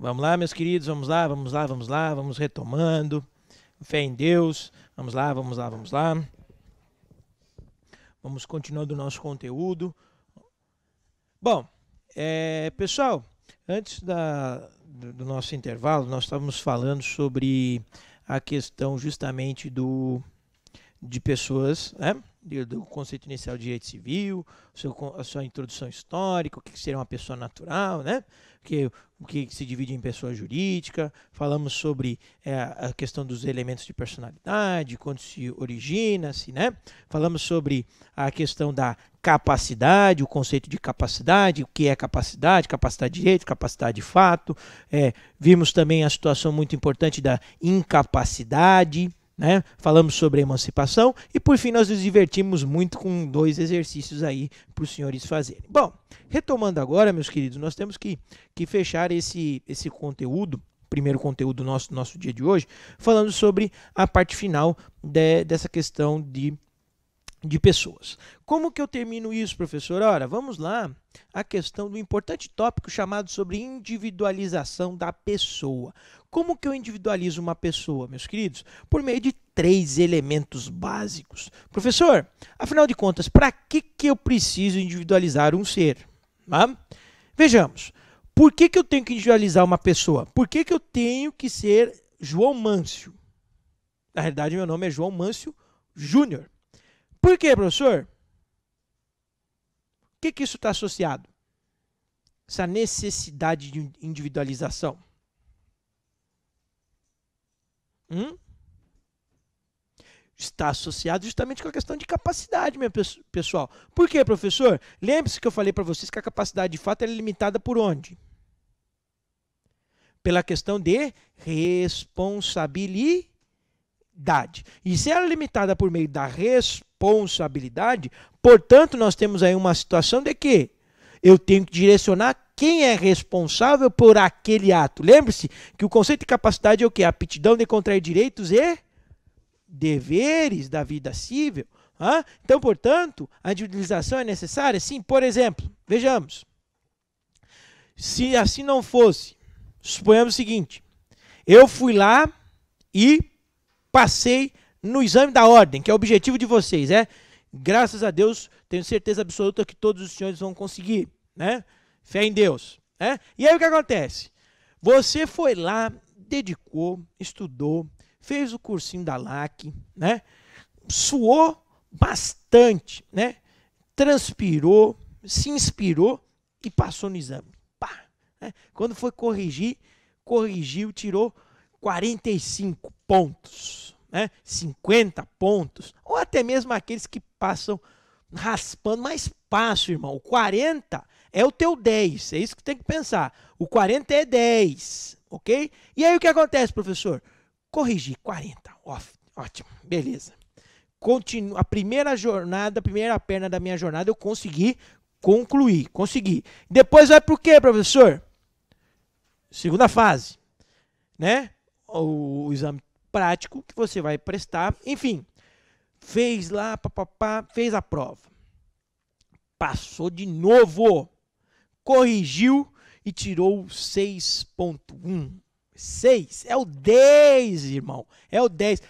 Vamos lá, meus queridos, vamos lá, vamos lá, vamos lá, vamos retomando. Fé em Deus, vamos lá, vamos lá, vamos lá. Vamos continuando o nosso conteúdo. Bom, pessoal, antes do nosso intervalo, nós estávamos falando sobre a questão justamente de pessoas, né? Do conceito inicial de direito civil, a sua introdução histórica, o que seria uma pessoa natural, né? O que se divide em pessoa jurídica, falamos sobre a questão dos elementos de personalidade, quando se origina-se, né? Falamos sobre a questão da capacidade, o conceito de capacidade, o que é capacidade, capacidade de direito, capacidade de fato. Vimos também a situação muito importante da incapacidade, né? Falamos sobre a emancipação e por fim nós nos divertimos muito com 2 exercícios aí para os senhores fazerem. Bom, retomando agora, meus queridos, nós temos que fechar esse conteúdo, primeiro conteúdo do nosso dia de hoje, falando sobre a parte final dessa questão de pessoas. Como que eu termino isso, professor? Ora, vamos lá, a questão do importante tópico chamado sobre individualização da pessoa. Como que eu individualizo uma pessoa, meus queridos? Por meio de 3 elementos básicos. Professor, afinal de contas, para que eu preciso individualizar um ser? Tá? Vejamos, por que eu tenho que individualizar uma pessoa? Por que eu tenho que ser João Mâncio? Na realidade, meu nome é João Mâncio Júnior. Por quê, professor? O que isso está associado? Essa necessidade de individualização. Está associado justamente com a questão de capacidade, meu pessoal. Por quê, professor? Lembre-se que eu falei para vocês que a capacidade de fato é limitada por onde? Pela questão de responsabilidade. E se ela é limitada por meio da responsabilidade, portanto, nós temos aí uma situação de que eu tenho que direcionar quem é responsável por aquele ato. Lembre-se que o conceito de capacidade é o quê? A aptidão de contrair direitos e deveres da vida civil. Então, portanto, a individualização é necessária? Sim, por exemplo, vejamos. Se assim não fosse, suponhamos o seguinte, eu fui lá e passei no exame da ordem, que é o objetivo de vocês, graças a Deus, tenho certeza absoluta que todos os senhores vão conseguir, né? Fé em Deus, né? E aí o que acontece? Você foi lá, dedicou, estudou, fez o cursinho da LAC, né? Suou bastante, né? Transpirou, se inspirou e passou no exame. Pá, né? Quando foi corrigir, corrigiu, tirou 45 pontos, né? 50 pontos, ou até mesmo aqueles que passam raspando, mas passo, irmão. O 40 é o teu 10, é isso que tem que pensar. O 40 é 10, ok? E aí o que acontece, professor? Corrigi 40, ótimo, beleza. A primeira jornada, a primeira perna da minha jornada eu consegui concluir, consegui. Depois vai para o quê, professor? Segunda fase, né? O exame prático que você vai prestar, enfim, fez lá, fez a prova, passou de novo, corrigiu e tirou 6.1. 6 é o 10, irmão, é o 10.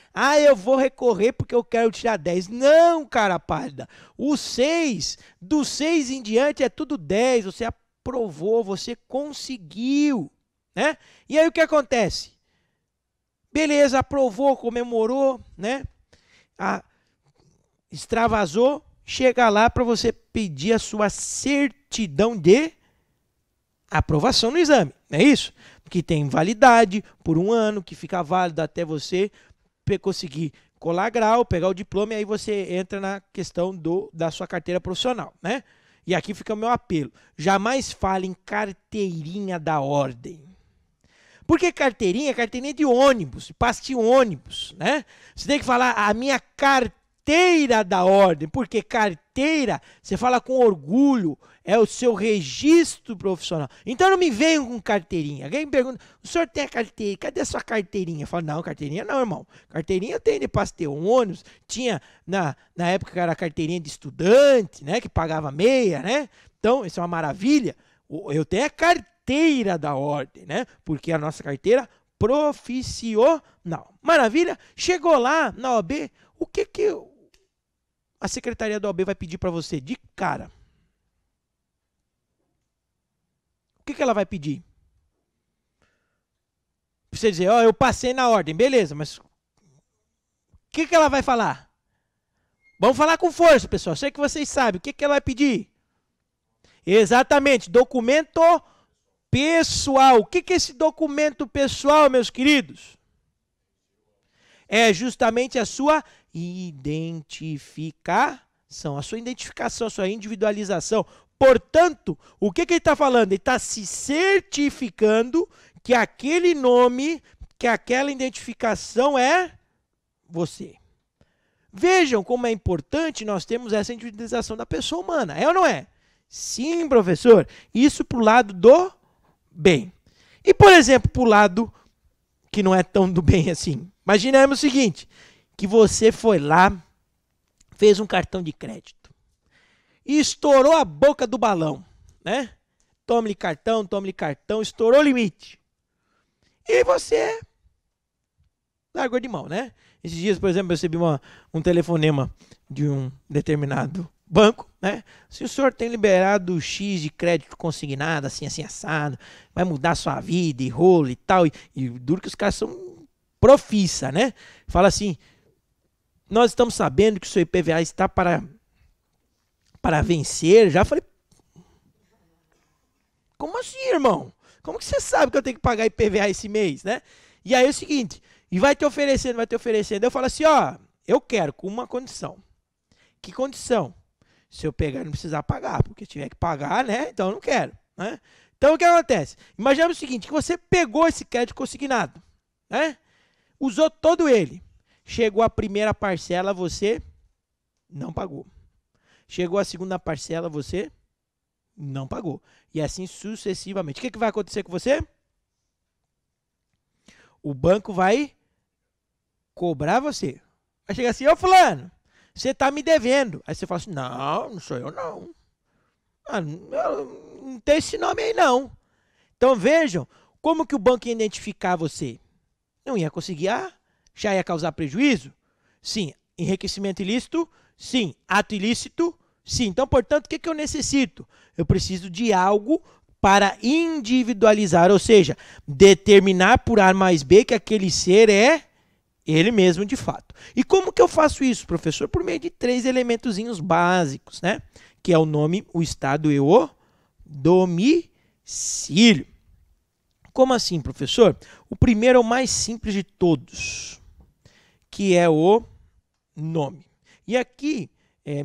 Eu vou recorrer porque eu quero tirar 10. Não, cara pálida, o 6, do 6 em diante é tudo 10, você aprovou, você conseguiu, né? E aí o que acontece? Beleza, aprovou, comemorou, né? Extravasou, chega lá para você pedir a sua certidão de aprovação no exame, não é isso? Que tem validade por 1 ano, que fica válido até você conseguir colar grau, pegar o diploma e aí você entra na questão da sua carteira profissional, né? E aqui fica o meu apelo, jamais fale em carteirinha da ordem. Por que carteirinha? Carteirinha de ônibus, passe de ônibus, né? Você tem que falar a minha carteira da ordem, porque carteira, você fala com orgulho, é o seu registro profissional. Então não me venham com carteirinha. Alguém me pergunta, o senhor tem a carteirinha, cadê a sua carteirinha? Eu falo, não, carteirinha não, irmão. Carteirinha eu tenho de ter um ônibus, tinha, na época era carteirinha de estudante, né, que pagava meia, né? Então, isso é uma maravilha. Eu tenho a carteira carteira da ordem, né? Porque a nossa carteira profissional. Maravilha? Chegou lá na OAB, o que a secretaria da OAB vai pedir para você de cara? O que ela vai pedir? Pra você dizer, ó, eu passei na ordem, beleza, mas o que ela vai falar? Vamos falar com força, pessoal. Sei que vocês sabem. O que ela vai pedir? Exatamente, documento pessoal. O que é esse documento pessoal, meus queridos? É justamente a sua identificação, a sua identificação, a sua individualização. Portanto, o que ele está falando? Ele está se certificando que aquele nome, que aquela identificação é você. Vejam como é importante nós termos essa individualização da pessoa humana. É ou não é? Sim, professor. Isso para o lado do bem. E, por exemplo, para o lado que não é tão do bem assim. Imaginemos o seguinte, que você foi lá, fez um cartão de crédito e estourou a boca do balão, né? Tome-lhe cartão, estourou o limite. E você largou de mão, né? Esses dias, por exemplo, eu recebi um telefonema de um determinado banco, né? Se o senhor tem liberado X de crédito consignado, assim, assado, vai mudar a sua vida e rolo e tal. E duro que os caras são profissa, né? Fala assim, nós estamos sabendo que o seu IPVA está para vencer. Já falei, como assim, irmão? Como que você sabe que eu tenho que pagar IPVA esse mês, né? E aí é o seguinte, e vai te oferecendo. Eu falo assim, ó, eu quero com uma condição. Que condição? Se eu pegar e não precisar pagar, porque tiver que pagar, né? Então eu não quero, né? Então o que acontece? Imagina o seguinte, que você pegou esse crédito consignado, né? Usou todo ele. Chegou a primeira parcela, você não pagou. Chegou a segunda parcela, você não pagou. E assim sucessivamente. O que vai acontecer com você? O banco vai cobrar você. Vai chegar assim, ô fulano, você está me devendo. Aí você fala assim, não sou eu não. Não tem esse nome aí não. Então vejam, como que o banco ia identificar você? Não ia conseguir, já ia causar prejuízo? Sim. Enriquecimento ilícito? Sim. Ato ilícito? Sim. Então, portanto, o que eu necessito? Eu preciso de algo para individualizar, ou seja, determinar por A mais B que aquele ser é ele mesmo de fato. E como que eu faço isso, professor? Por meio de 3 elementozinhos básicos, né? Que é o nome, o estado e o domicílio. Como assim, professor? O primeiro é o mais simples de todos, que é o nome. E aqui,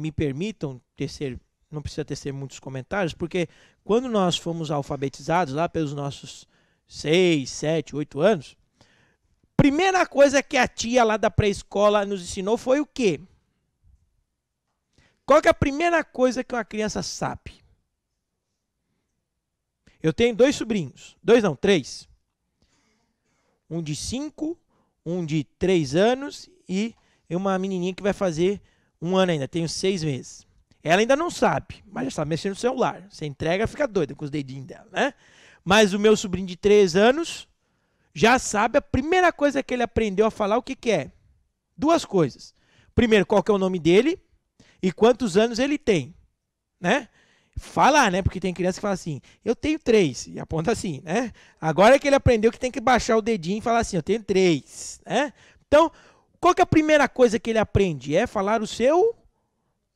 me permitam tecer, não precisa tecer muitos comentários, porque quando nós fomos alfabetizados, lá pelos nossos 6, 7, 8 anos, primeira coisa que a tia lá da pré-escola nos ensinou foi o quê? Qual que é a primeira coisa que uma criança sabe? Eu tenho 2 sobrinhos. 2 não, 3. Um de 5, um de 3 anos e uma menininha que vai fazer 1 ano ainda. Tenho 6 meses. Ela ainda não sabe, mas já sabe mexer no celular. Você entrega, fica doida com os dedinhos dela, né? Mas o meu sobrinho de 3 anos já sabe a primeira coisa que ele aprendeu a falar, o que é? 2 coisas. Primeiro, qual que é o nome dele e quantos anos ele tem, né? Falar, né? Porque tem criança que fala assim, eu tenho 3, e aponta assim, né? Agora é que ele aprendeu que tem que baixar o dedinho e falar assim, eu tenho 3, né? Então, qual que é a primeira coisa que ele aprende? É falar o seu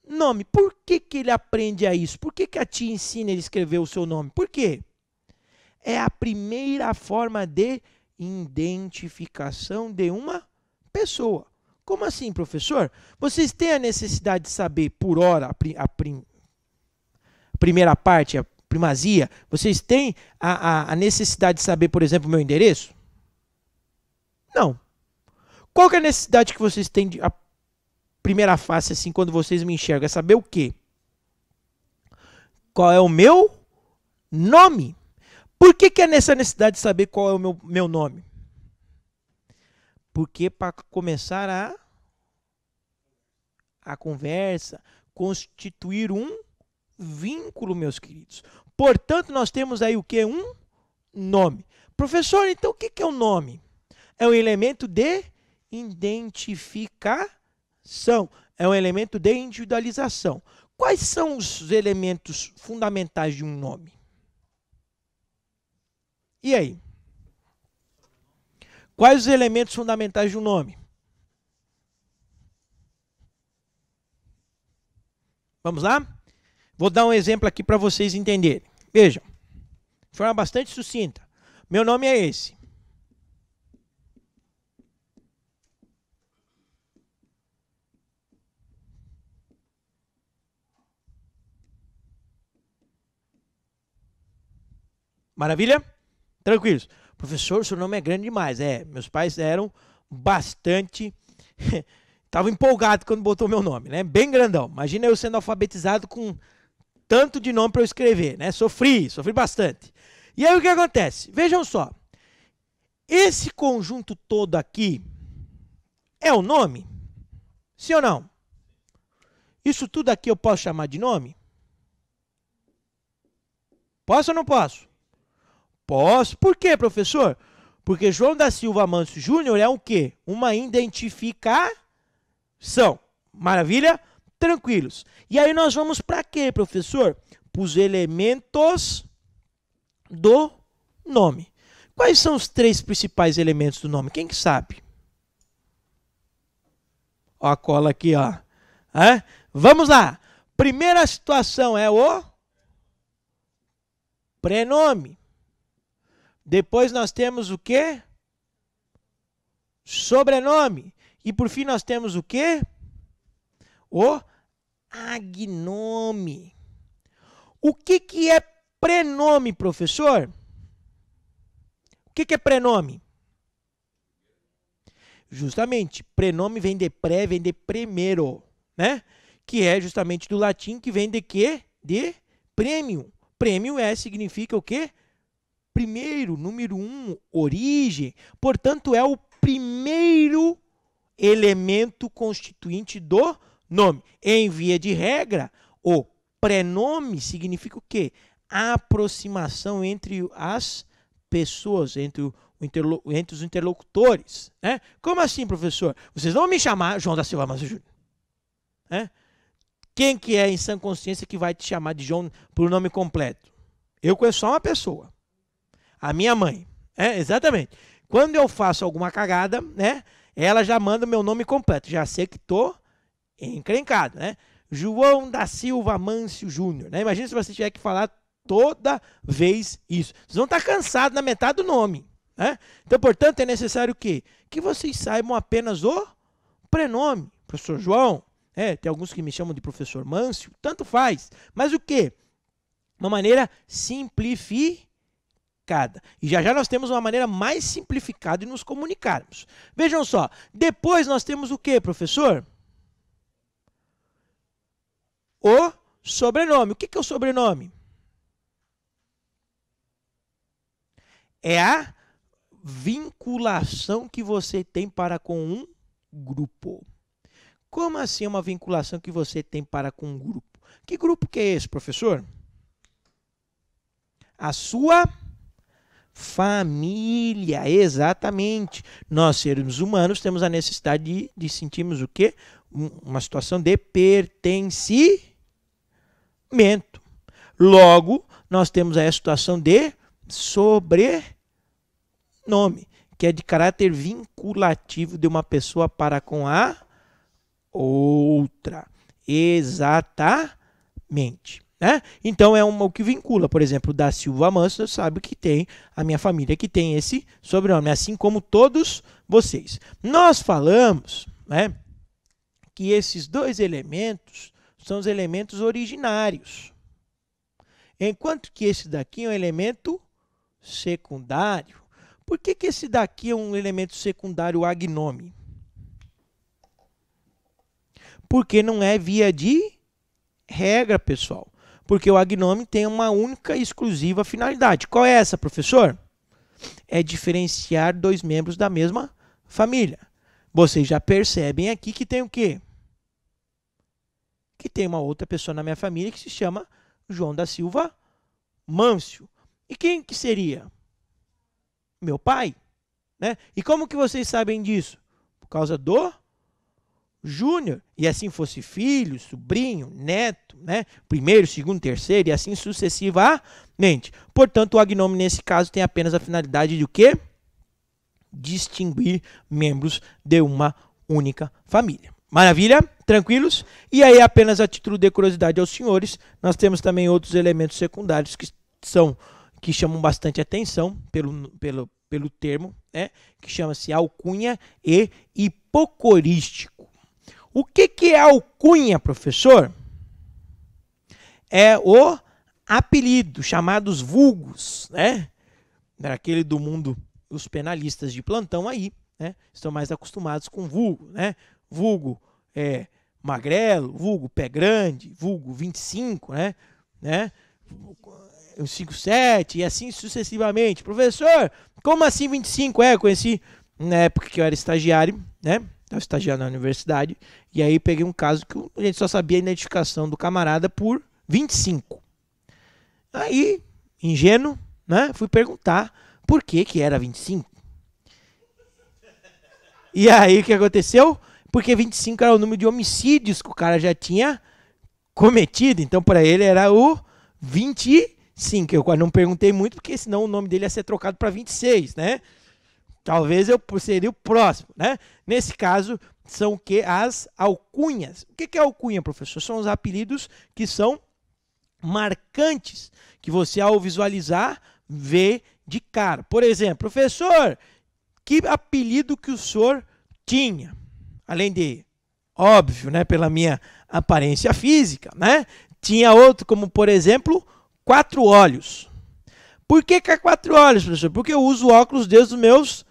nome. Por que ele aprende a isso? Por que a tia ensina ele a escrever o seu nome? Por quê? É a primeira forma de identificação de uma pessoa. Como assim, professor? Vocês têm a necessidade de saber por hora a primeira parte, a primazia? Vocês têm a necessidade de saber, por exemplo, o meu endereço? Não. Qual que é a necessidade que vocês têm de a primeira face, assim, quando vocês me enxergam? É saber o quê? Qual é o meu nome? Por que é nessa necessidade de saber qual é o meu nome? Porque para começar a conversa, constituir um vínculo, meus queridos. Portanto, nós temos aí o que? Um nome. Professor, então o que é o nome? É um elemento de identificação. É um elemento de individualização. Quais são os elementos fundamentais de um nome? E aí? Quais os elementos fundamentais de um nome? Vamos lá? Vou dar um exemplo aqui para vocês entenderem. Vejam, de forma bastante sucinta. Meu nome é esse. Maravilha? Tranquilos. Professor, seu nome é grande demais. Meus pais eram bastante... Estavam empolgados quando botou meu nome, né? Bem grandão. Imagina eu sendo alfabetizado com tanto de nome para eu escrever, né? Sofri bastante. E aí o que acontece? Vejam só. Esse conjunto todo aqui é o nome? Sim ou não? Isso tudo aqui eu posso chamar de nome? Posso ou não posso? Posso. Por quê, professor? Porque João da Silva Amâncio Júnior é o quê? Uma identificação. Maravilha? Tranquilos. E aí nós vamos para quê, professor? Para os elementos do nome. Quais são os 3 principais elementos do nome? Quem que sabe? Ó a cola aqui, ó. Vamos lá. Primeira situação é o prenome. Depois nós temos o quê? Sobrenome. E por fim nós temos o quê? O agnome. O que é prenome, professor? O que é prenome? Justamente, prenome vem de pré, vem de primeiro, né? Que é justamente do latim, que vem de quê? De premium. Premium significa o quê? Primeiro, número 1, origem. Portanto, é o primeiro elemento constituinte do nome. Em via de regra, o prenome significa o quê? A aproximação entre as pessoas, entre os interlocutores. Né? Como assim, professor? Vocês não vão me chamar João da Silva Amâncio Júnior. Né? Quem que é em sã consciência que vai te chamar de João por nome completo? Eu conheço só uma pessoa. A minha mãe. Exatamente. Quando eu faço alguma cagada, né, ela já manda o meu nome completo. Já sei que estou encrencado. Né? João da Silva Amâncio Júnior. Né? Imagina se você tiver que falar toda vez isso. Vocês vão estar cansados na metade do nome. Né? Então, portanto, é necessário o quê? Que vocês saibam apenas o prenome. Professor João, tem alguns que me chamam de professor Mâncio, tanto faz. Mas o quê? Uma maneira simplificada. E já já nós temos uma maneira mais simplificada de nos comunicarmos. Vejam só, depois nós temos o quê, professor? O sobrenome. O que é o sobrenome? É a vinculação que você tem para com um grupo. Como assim uma vinculação que você tem para com um grupo? Que grupo que é esse, professor? A sua família, exatamente. Nós, seres humanos, temos a necessidade de sentirmos o quê? Uma situação de pertencimento. Logo, nós temos aí a situação de sobrenome, que é de caráter vinculativo de uma pessoa para com a outra. Exatamente. Né? Então, é o que vincula, por exemplo, da Silva Amâncio, sabe que tem a minha família que tem esse sobrenome, assim como todos vocês. Nós falamos, né, que esses 2 elementos são os elementos originários, enquanto que esse daqui é um elemento secundário. Por que esse daqui é um elemento secundário agnome? Porque não é via de regra, pessoal. Porque o agnome tem uma única e exclusiva finalidade. Qual é essa, professor? É diferenciar 2 membros da mesma família. Vocês já percebem aqui que tem o quê? Que tem uma outra pessoa na minha família que se chama João da Silva Mâncio. E quem que seria? meu pai. Né? E como que vocês sabem disso? Por causa do Júnior. E assim fosse filho, sobrinho, neto, né? Primeiro, segundo, terceiro e assim sucessivamente. Portanto, o agnome nesse caso tem apenas a finalidade de o quê? Distinguir membros de uma única família. Maravilha? Tranquilos? E aí, apenas a título de curiosidade aos senhores, nós temos também outros elementos secundários que chamam bastante atenção pelo termo, né? Que chama-se alcunha e hipocorístico. O que é alcunha, professor? É o apelido, chamados vulgos, né? Aquele do mundo, os penalistas de plantão aí, né? Estão mais acostumados com vulgo, né? Vulgo magrelo, vulgo pé grande, vulgo 25, né? 57 e assim sucessivamente. Professor, como assim 25? Eu conheci na época que eu era estagiário, né? Eu estagiário na universidade, e aí peguei um caso que a gente só sabia a identificação do camarada por 25. Aí, ingênuo, né? Fui perguntar por que era 25. E aí, o que aconteceu? Porque 25 era o número de homicídios que o cara já tinha cometido, então para ele era o 25. Eu não perguntei muito, porque senão o nome dele ia ser trocado para 26, né? Talvez eu seria o próximo, né? Nesse caso, são o que? As alcunhas. O que é alcunha, professor? São os apelidos que são marcantes, que você, ao visualizar, vê de cara. Por exemplo, professor, que apelido que o senhor tinha? Além de, óbvio, né, pela minha aparência física, né? Tinha outro, como, por exemplo, 4 olhos. Por que é 4 olhos, professor? Porque eu uso óculos desde os meus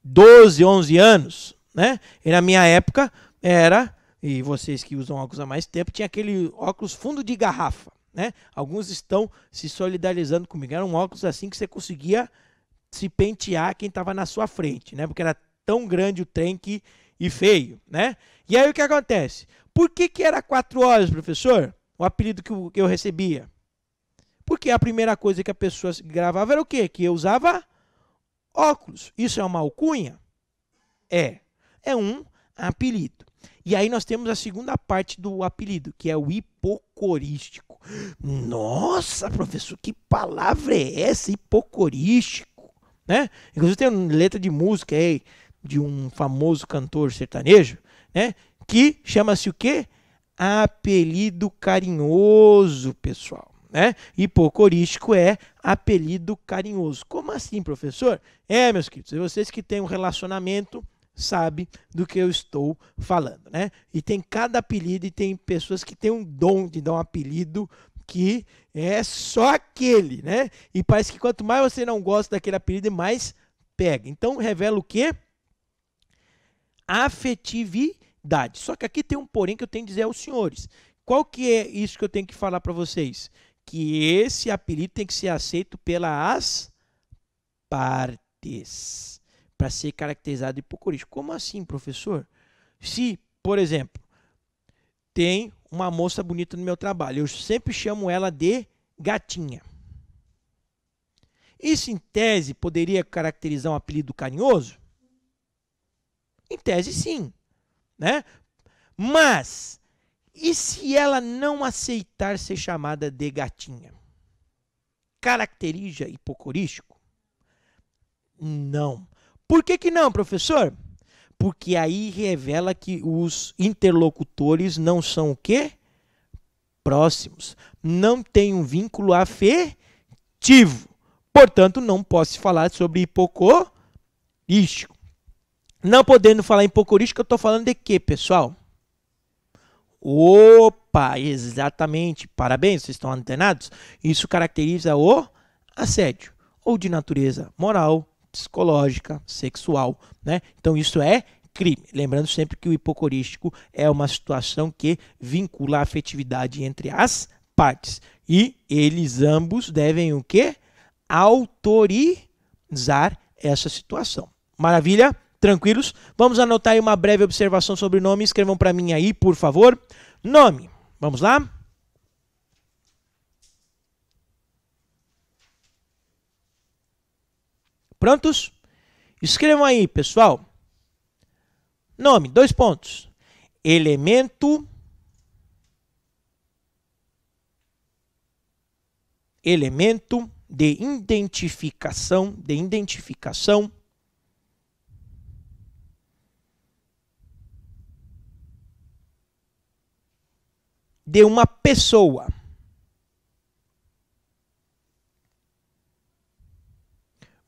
12, 11 anos, né? E na minha época era, e vocês que usam óculos há mais tempo, tinha aquele óculos fundo de garrafa, né? Alguns estão se solidarizando comigo. Era um óculos assim que você conseguia se pentear quem estava na sua frente, né? Porque era tão grande o trem e feio, né? E aí o que acontece? Por que era 4 olhos, professor? O apelido que eu recebia? Porque a primeira coisa que a pessoa gravava era o quê? Que eu usava óculos. Isso é uma alcunha? É um apelido. E aí nós temos a segunda parte do apelido, que é o hipocorístico. Nossa, professor, que palavra é essa? Hipocorístico, né? Inclusive tem uma letra de música aí de um famoso cantor sertanejo, né? Que chama-se o quê? Apelido carinhoso, pessoal. Né? Hipocorístico é apelido carinhoso. Como assim, professor? Meus queridos, vocês que têm um relacionamento sabem do que eu estou falando, né? E tem cada apelido e tem pessoas que têm um dom de dar um apelido que é só aquele, né? E parece que quanto mais você não gosta daquele apelido, mais pega. Então, revela o quê? Afetividade. Só que aqui tem um porém que eu tenho que dizer aos senhores. Qual que é isso que eu tenho que falar para vocês? Que esse apelido tem que ser aceito pelas partes para ser caracterizado hipocorístico. Como assim, professor? Se, por exemplo, tem uma moça bonita no meu trabalho, eu sempre chamo ela de gatinha. Isso, em tese, poderia caracterizar um apelido carinhoso? Em tese, sim, né? Mas e se ela não aceitar ser chamada de gatinha? Caracteriza hipocorístico? Não. Por que não, professor? Porque aí revela que os interlocutores não são o quê? Próximos. Não tem um vínculo afetivo. Portanto, não posso falar sobre hipocorístico. Não podendo falar hipocorístico, eu estou falando de quê, pessoal? Opa, exatamente. Parabéns, vocês estão antenados? Isso caracteriza o assédio, ou de natureza moral, psicológica, sexual, né? Então isso é crime. Lembrando sempre que o hipocorístico é uma situação que vincula a afetividade entre as partes. E eles ambos devem o quê? Autorizar essa situação. Maravilha? Tranquilos? Vamos anotar aí uma breve observação sobre o nome. Escrevam para mim aí, por favor. Nome. Vamos lá? Prontos? Escrevam aí, pessoal. Nome, 2 pontos. Elemento de identificação de uma pessoa.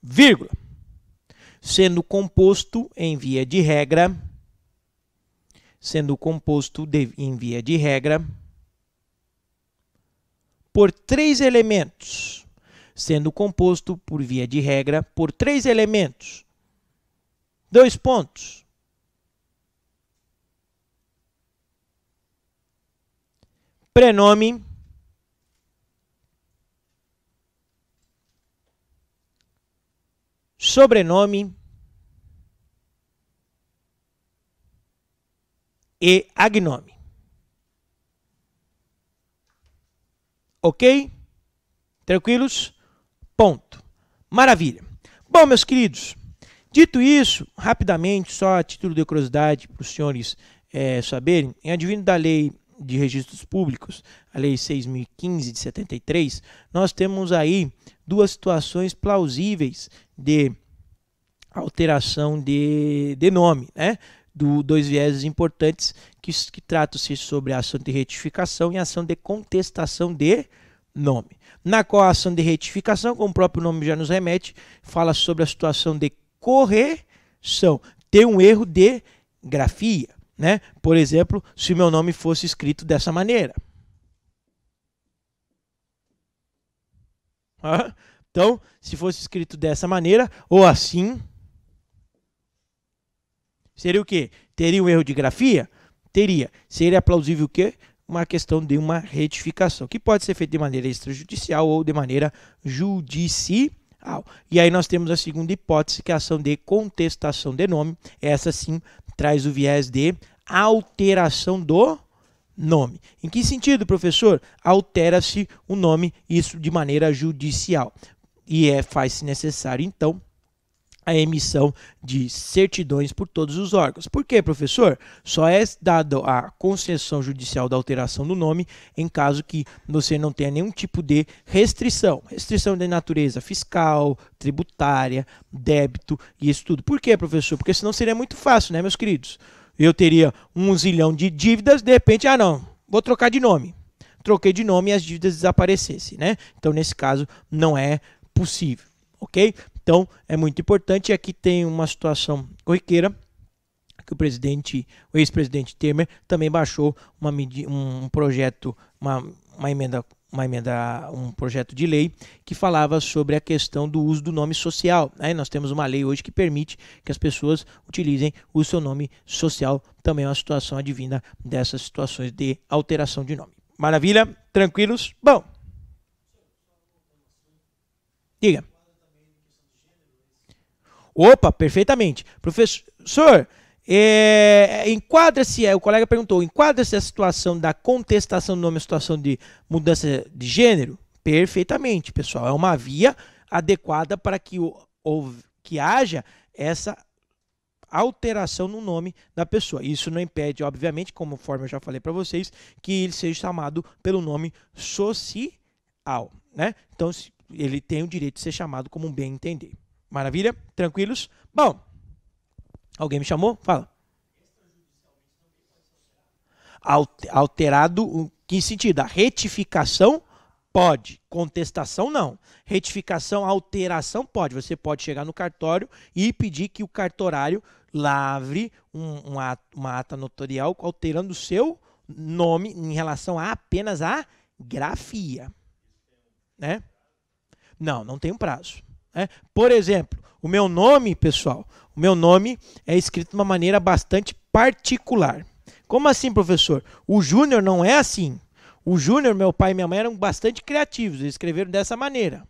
Vírgula. Sendo composto em via de regra, por 3 elementos. Sendo composto, por via de regra, por 3 elementos. 2 pontos. Prenome, sobrenome e agnome. Ok? Tranquilos? Ponto. Maravilha. Bom, meus queridos, dito isso, rapidamente, só a título de curiosidade para os senhores saberem, em advindo da lei de registros públicos, a lei 6.015 de 73, nós temos aí 2 situações plausíveis de alteração de nome, né? 2 vieses importantes que tratam-se sobre a ação de retificação e a ação de contestação de nome. Na qual a ação de retificação, como o próprio nome já nos remete, fala sobre a situação de correção, ter um erro de grafia, né? Por exemplo, se o meu nome fosse escrito dessa maneira. Então, se fosse escrito dessa maneira, ou assim, seria o quê? Teria um erro de grafia? Teria. Seria plausível o quê? Uma questão de uma retificação, que pode ser feita de maneira extrajudicial ou de maneira judicial. E aí nós temos a segunda hipótese, que é a ação de contestação de nome. Essa sim traz o viés de alteração do nome. Em que sentido, professor? Altera-se o nome, isso de maneira judicial. E faz-se necessário, então, a emissão de certidões por todos os órgãos. Por quê, professor? Só é dada a concessão judicial da alteração do nome em caso que você não tenha nenhum tipo de restrição. Restrição de natureza fiscal, tributária, débito e isso tudo. Por quê, professor? Porque senão seria muito fácil, né, meus queridos? Eu teria 1 zilhão de dívidas, de repente, não, vou trocar de nome. Troquei de nome e as dívidas desaparecessem, né? Então, nesse caso, não é possível, ok? Então, é muito importante. E aqui tem uma situação corriqueira, que o ex-presidente Temer também baixou um projeto, um projeto de lei que falava sobre a questão do uso do nome social. Aí nós temos uma lei hoje que permite que as pessoas utilizem o seu nome social. Também é uma situação advinda dessas situações de alteração de nome. Maravilha? Tranquilos? Bom. Diga. Opa, perfeitamente. Professor, enquadra-se, o colega perguntou, enquadra-se a situação da contestação do nome, a situação de mudança de gênero? Perfeitamente, pessoal. É uma via adequada para que haja essa alteração no nome da pessoa. Isso não impede, obviamente, conforme eu já falei para vocês, que ele seja chamado pelo nome social, né? Então, ele tem o direito de ser chamado como um bem entender. Maravilha? Tranquilos? Bom, alguém me chamou? Fala. Alterado, em que sentido? A retificação pode, contestação não. Retificação, alteração pode. Você pode chegar no cartório e pedir que o cartorário lavre uma ata notarial alterando o seu nome em relação apenas à grafia, né? Não tem um prazo. Por exemplo, o meu nome, pessoal, o meu nome é escrito de uma maneira bastante particular. Como assim, professor? O Júnior não é assim. O Júnior, meu pai e minha mãe eram bastante criativos, eles escreveram dessa maneira.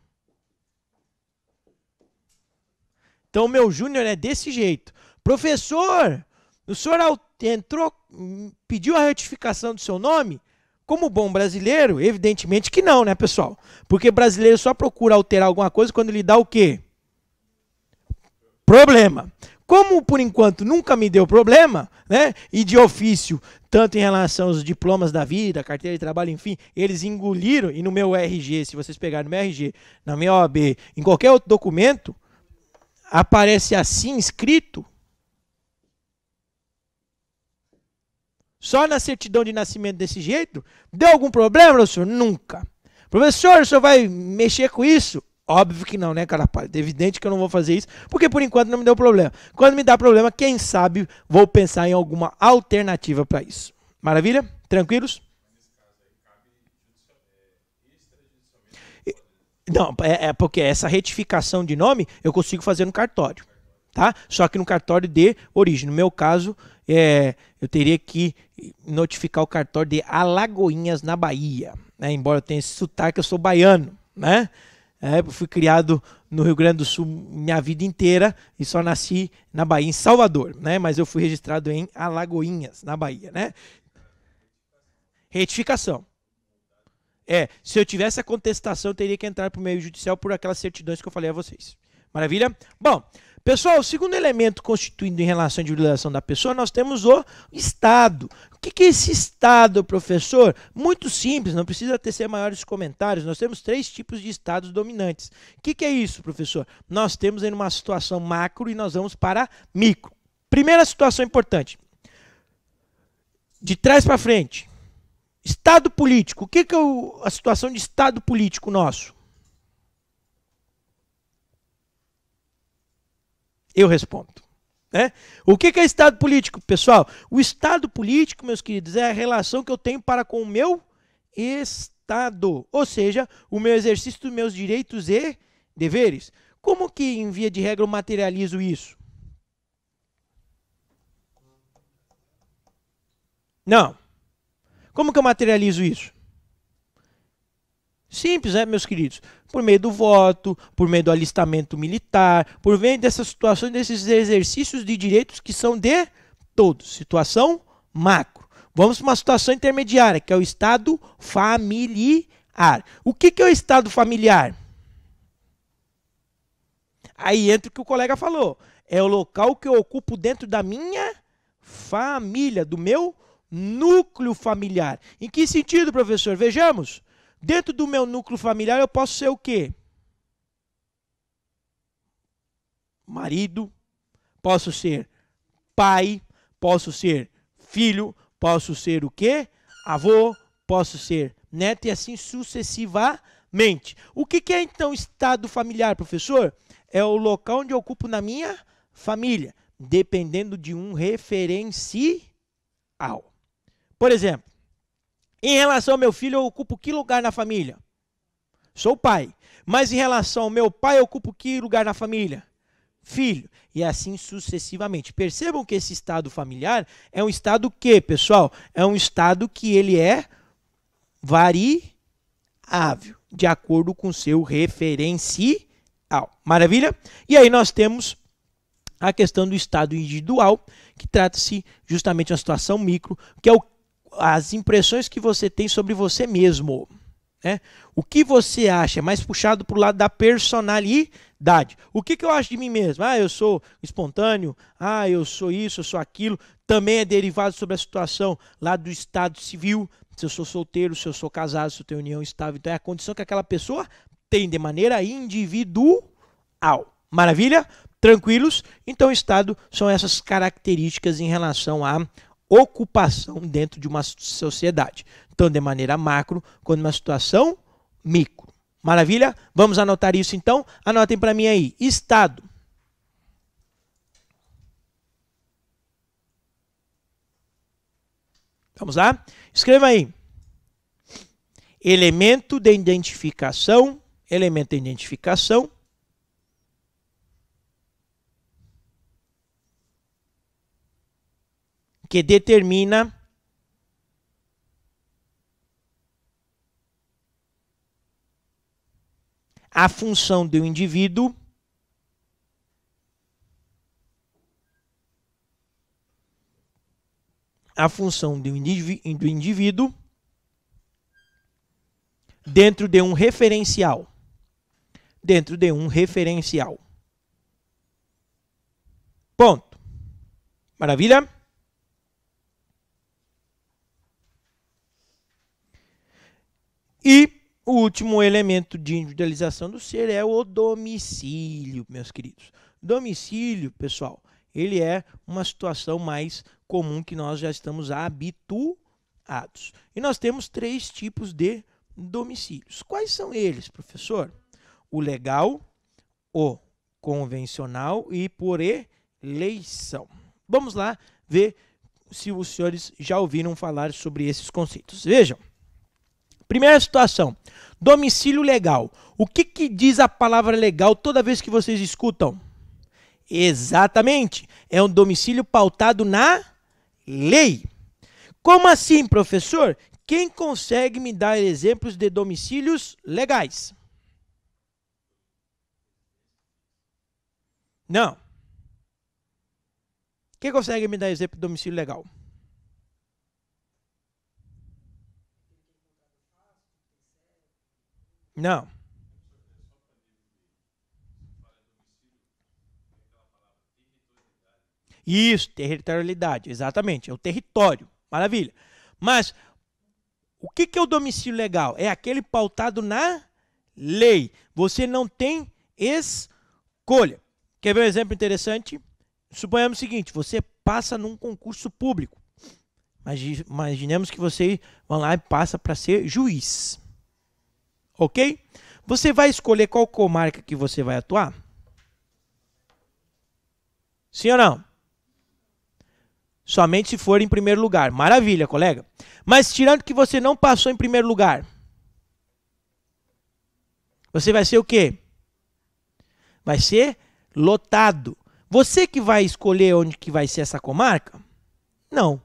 Então, o meu Júnior é desse jeito. Professor, o senhor entrou, pediu a retificação do seu nome? Como bom brasileiro, evidentemente que não, né, pessoal? Porque brasileiro só procura alterar alguma coisa quando ele dá o quê? problema. Como, por enquanto, nunca me deu problema, né? E de ofício, tanto em relação aos diplomas da vida, carteira de trabalho, enfim, eles engoliram, e no meu RG, se vocês pegarem no meu RG, na minha OAB, em qualquer outro documento, aparece assim escrito. Só na certidão de nascimento desse jeito? Deu algum problema, professor? Nunca. Professor, o senhor vai mexer com isso? Óbvio que não, né, cara? É evidente que eu não vou fazer isso, porque por enquanto não me deu problema. Quando me dá problema, quem sabe vou pensar em alguma alternativa para isso. Maravilha? Tranquilos? Não, é porque essa retificação de nome eu consigo fazer no cartório, tá? Só que no cartório de origem. No meu caso, eu teria que notificar o cartório de Alagoinhas, na Bahia, né? Embora eu tenha esse sotaque, eu sou baiano, né? Eu fui criado no Rio Grande do Sul minha vida inteira e só nasci na Bahia, em Salvador, né? Mas eu fui registrado em Alagoinhas, na Bahia, né? Retificação. Se eu tivesse a contestação, eu teria que entrar para o meio judicial por aquelas certidões que eu falei a vocês. Maravilha? Bom, pessoal, o segundo elemento constituindo em relação à individualização da pessoa, nós temos o Estado. O que é esse Estado, professor? Muito simples, não precisa tecer maiores comentários. Nós temos 3 tipos de Estados dominantes. O que é isso, professor? Nós temos em uma situação macro e nós vamos para micro. Primeira situação importante. De trás para frente. Estado político. O que é a situação de Estado político nosso? Eu respondo. Né? O que é Estado político, pessoal? O Estado político, meus queridos, é a relação que eu tenho para com o meu Estado. Ou seja, o meu exercício dos meus direitos e deveres. Como que, em via de regra, eu materializo isso? Não. Como que eu materializo isso? Simples, né, meus queridos? Por meio do voto, por meio do alistamento militar, por meio dessas situações, desses exercícios de direitos que são de todos. Situação macro. Vamos para uma situação intermediária, que é o Estado familiar. O que é o Estado familiar? Aí entra o que o colega falou. É o local que eu ocupo dentro da minha família, do meu núcleo familiar. Em que sentido, professor? Vejamos. Dentro do meu núcleo familiar eu posso ser o quê? Marido, posso ser pai, posso ser filho, posso ser o quê? Avô, posso ser neto e assim sucessivamente. O que é então estado familiar, professor? É o local onde eu ocupo na minha família, dependendo de um referencial. Por exemplo, em relação ao meu filho, eu ocupo que lugar na família? Sou pai. Mas em relação ao meu pai, eu ocupo que lugar na família? Filho. E assim sucessivamente. Percebam que esse estado familiar é um estado que, pessoal? É um estado que ele é variável, de acordo com seu referencial. Maravilha? E aí nós temos a questão do estado individual, que trata-se justamente de uma situação micro, que é as impressões que você tem sobre você mesmo. Né? O que você acha é mais puxado para o lado da personalidade. O que eu acho de mim mesmo? Eu sou espontâneo, eu sou isso, eu sou aquilo. Também é derivado sobre a situação lá do estado civil, se eu sou solteiro, se eu sou casado, se eu tenho união estável. Então é a condição que aquela pessoa tem de maneira individual. Maravilha? Tranquilos? Então o estado são essas características em relação à ocupação dentro de uma sociedade. Então, de maneira macro, quando uma situação micro. Maravilha? Vamos anotar isso então? Anotem para mim aí. Estado. Vamos lá? Escreva aí. Elemento de identificação. Elemento de identificação. Que determina a função do indivíduo dentro de um referencial. Ponto. Maravilha? E o último elemento de individualização do ser é o domicílio, meus queridos. Domicílio, pessoal, ele é uma situação mais comum que nós já estamos habituados. E nós temos 3 tipos de domicílios. Quais são eles, professor? O legal, o convencional e por eleição. Vamos lá ver se os senhores já ouviram falar sobre esses conceitos. Vejam. Primeira situação, domicílio legal. O que diz a palavra legal toda vez que vocês escutam? Exatamente, é um domicílio pautado na lei. Como assim, professor? Quem consegue me dar exemplos de domicílios legais? Não. Quem consegue me dar exemplo de domicílio legal? Não. Isso, territorialidade, exatamente, é o território. Maravilha. Mas o que é o domicílio legal? É aquele pautado na lei. Você não tem escolha. Quer ver um exemplo interessante? Suponhamos o seguinte, você passa num concurso público. Imaginemos que você vai lá e passa para ser juiz. Ok? Você vai escolher qual comarca que você vai atuar? Sim ou não? Somente se for em primeiro lugar. Maravilha, colega. Mas tirando que você não passou em primeiro lugar, você vai ser o quê? Vai ser lotado. Você que vai escolher onde que vai ser essa comarca? Não.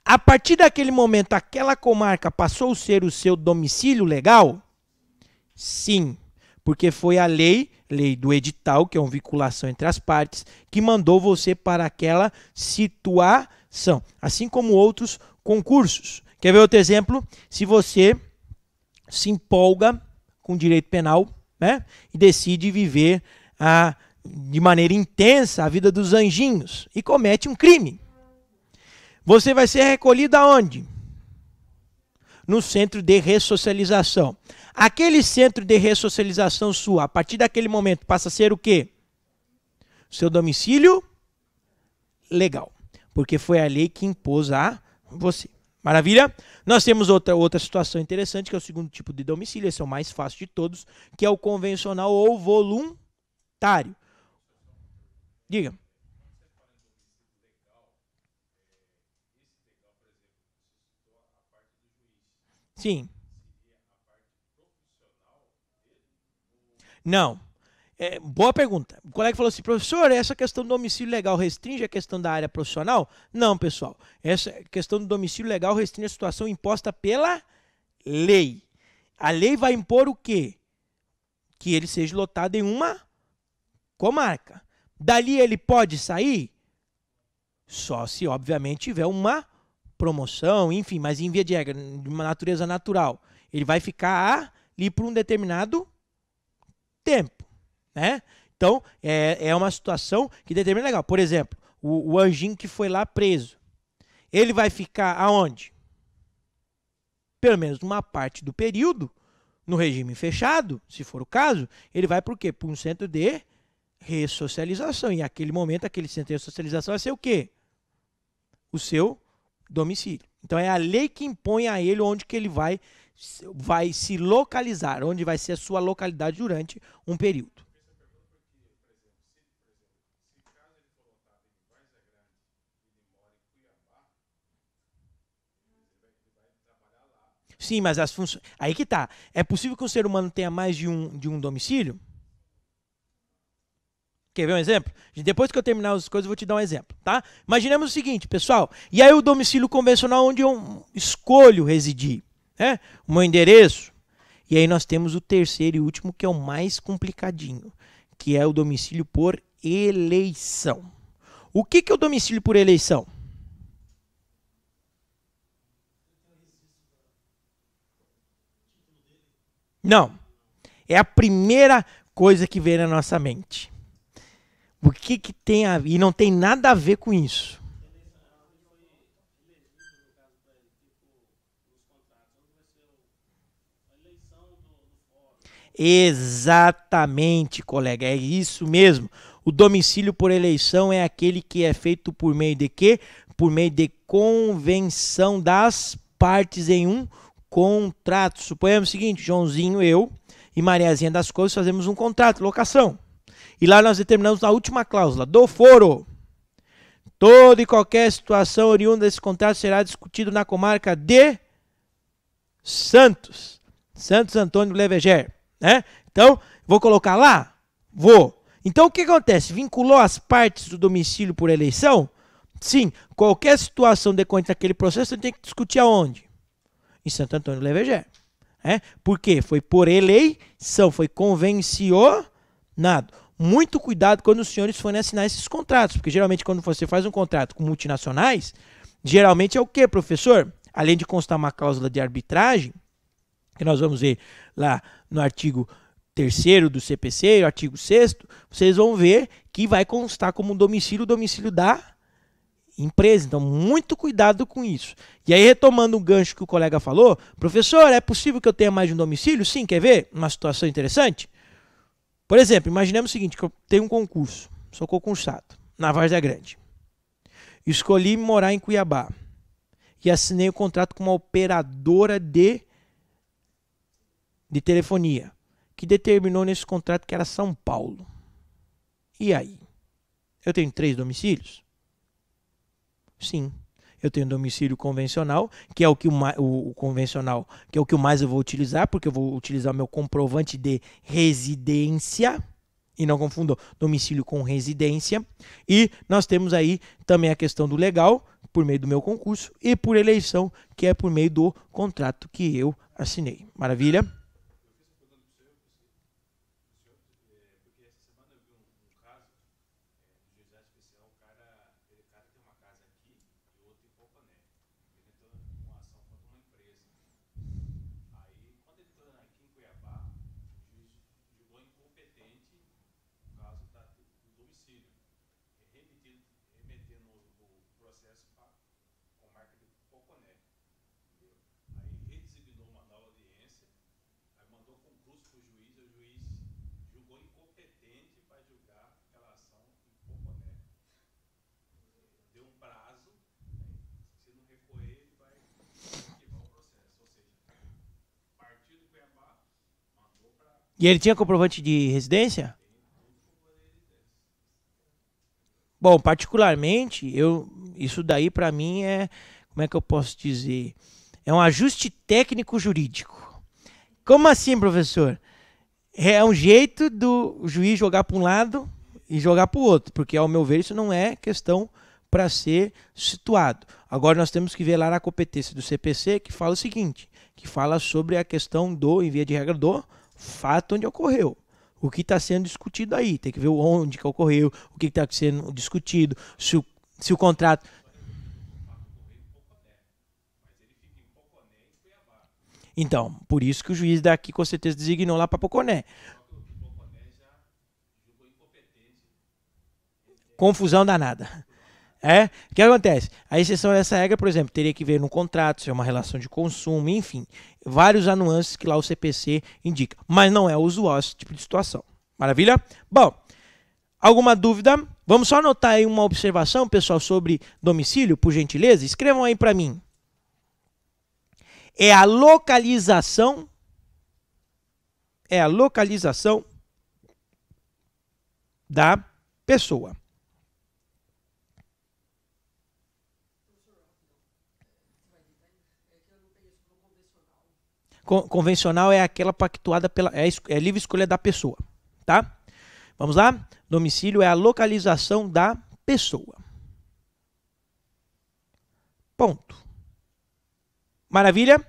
A partir daquele momento, aquela comarca passou a ser o seu domicílio legal? Sim, porque foi a lei do edital, que é uma vinculação entre as partes, que mandou você para aquela situação, assim como outros concursos. Quer ver outro exemplo? Se você se empolga com direito penal, né, e decide viver de maneira intensa a vida dos anjinhos e comete um crime, você vai ser recolhido aonde? No centro de ressocialização. Aquele centro de ressocialização sua, a partir daquele momento, passa a ser o quê? Seu domicílio legal. Porque foi a lei que impôs a você. Maravilha? Nós temos outra situação interessante, que é o segundo tipo de domicílio, esse é o mais fácil de todos, que é o convencional ou voluntário. Diga. Sim. Não. Boa pergunta. O colega falou assim, professor, essa questão do domicílio legal restringe a questão da área profissional? Não, pessoal. Essa questão do domicílio legal restringe a situação imposta pela lei. A lei vai impor o quê? Que ele seja lotado em uma comarca. Dali ele pode sair? Só se, obviamente, tiver uma promoção, enfim, mas em via de regra, de uma natureza natural. Ele vai ficar ali por um determinado tempo, né? Então, é uma situação que determina legal. Por exemplo, o anjinho que foi lá preso, ele vai ficar aonde? Pelo menos uma parte do período, no regime fechado, se for o caso, ele vai por quê? Para um centro de ressocialização. E naquele momento, aquele centro de ressocialização vai ser o quê? O seu domicílio. Então, é a lei que impõe a ele onde que ele vai se localizar, onde vai ser a sua localidade durante um período. Sim, mas as funções... Aí que tá. É possível que um ser humano tenha mais de um domicílio? Quer ver um exemplo? Depois que eu terminar as coisas, eu vou te dar um exemplo, tá? Imaginemos o seguinte, pessoal. E aí o domicílio convencional onde eu escolho residir, né? O meu endereço. E aí nós temos o terceiro e último, que é o mais complicadinho, que é o domicílio por eleição. O que é o domicílio por eleição? Não. É a primeira coisa que vem na nossa mente. O que que tem a ver? E não tem nada a ver com isso. Exatamente, colega, é isso mesmo. O domicílio por eleição é aquele que é feito por meio de quê? Por meio de convenção das partes em um contrato. Suponhamos o seguinte, Joãozinho, eu e Mariazinha das Coisas fazemos um contrato, locação. E lá nós determinamos a última cláusula, do foro. Toda e qualquer situação oriunda desse contrato será discutido na comarca de Santos Antônio do Leveger. Né? Então, vou colocar lá? Vou. Então, o que acontece? Vinculou as partes do domicílio por eleição? Sim, qualquer situação decorrente daquele processo, você tem que discutir aonde? Em Santo Antônio do Leveger. Por quê? Foi por eleição, foi convencionado. Muito cuidado quando os senhores forem assinar esses contratos, porque geralmente quando você faz um contrato com multinacionais, geralmente é o quê, professor? Além de constar uma cláusula de arbitragem, que nós vamos ver lá no artigo 3º do CPC, o artigo 6º, vocês vão ver que vai constar como domicílio o domicílio da empresa. Então, muito cuidado com isso. E aí, retomando um gancho que o colega falou, professor, é possível que eu tenha mais de um domicílio? Sim, quer ver? Uma situação interessante? Por exemplo, imaginemos o seguinte, que eu tenho um concurso, sou concursado, na Várzea Grande. Escolhi morar em Cuiabá e assinei o contrato com uma operadora de telefonia, que determinou nesse contrato que era São Paulo. E aí? Eu tenho 3 domicílios? Sim. Eu tenho um domicílio convencional, que é o que o convencional, que é o que mais eu vou utilizar, porque eu vou utilizar o meu comprovante de residência, e não confundam domicílio com residência. E nós temos aí também a questão do legal, por meio do meu concurso, e por eleição, que é por meio do contrato que eu assinei. Maravilha? E ele tinha comprovante de residência? Bom, particularmente, isso daí para mim é, como é que eu posso dizer? É um ajuste técnico jurídico. Como assim, professor? É um jeito do juiz jogar para um lado e jogar para o outro, porque ao meu ver isso não é questão para ser situado. Agora nós temos que ver lá na competência do CPC, que fala o seguinte, que fala sobre a questão do, em via de regra, do fato onde ocorreu. O que está sendo discutido aí, tem que ver onde que ocorreu, o que está sendo discutido, se o contrato... Então, por isso que o juiz daqui com certeza designou lá para Poconé. Confusão danada. O que acontece? A exceção dessa regra, por exemplo, teria que ver no contrato, se é uma relação de consumo, enfim, vários nuances que lá o CPC indica. Mas não é usual esse tipo de situação. Maravilha? Bom, alguma dúvida? Vamos só anotar aí uma observação, pessoal, sobre domicílio, por gentileza? Escrevam aí para mim. É a localização da pessoa. Convencional é aquela pactuada pela é livre escolha da pessoa, tá? Vamos lá? Domicílio é a localização da pessoa. Ponto. Maravilha?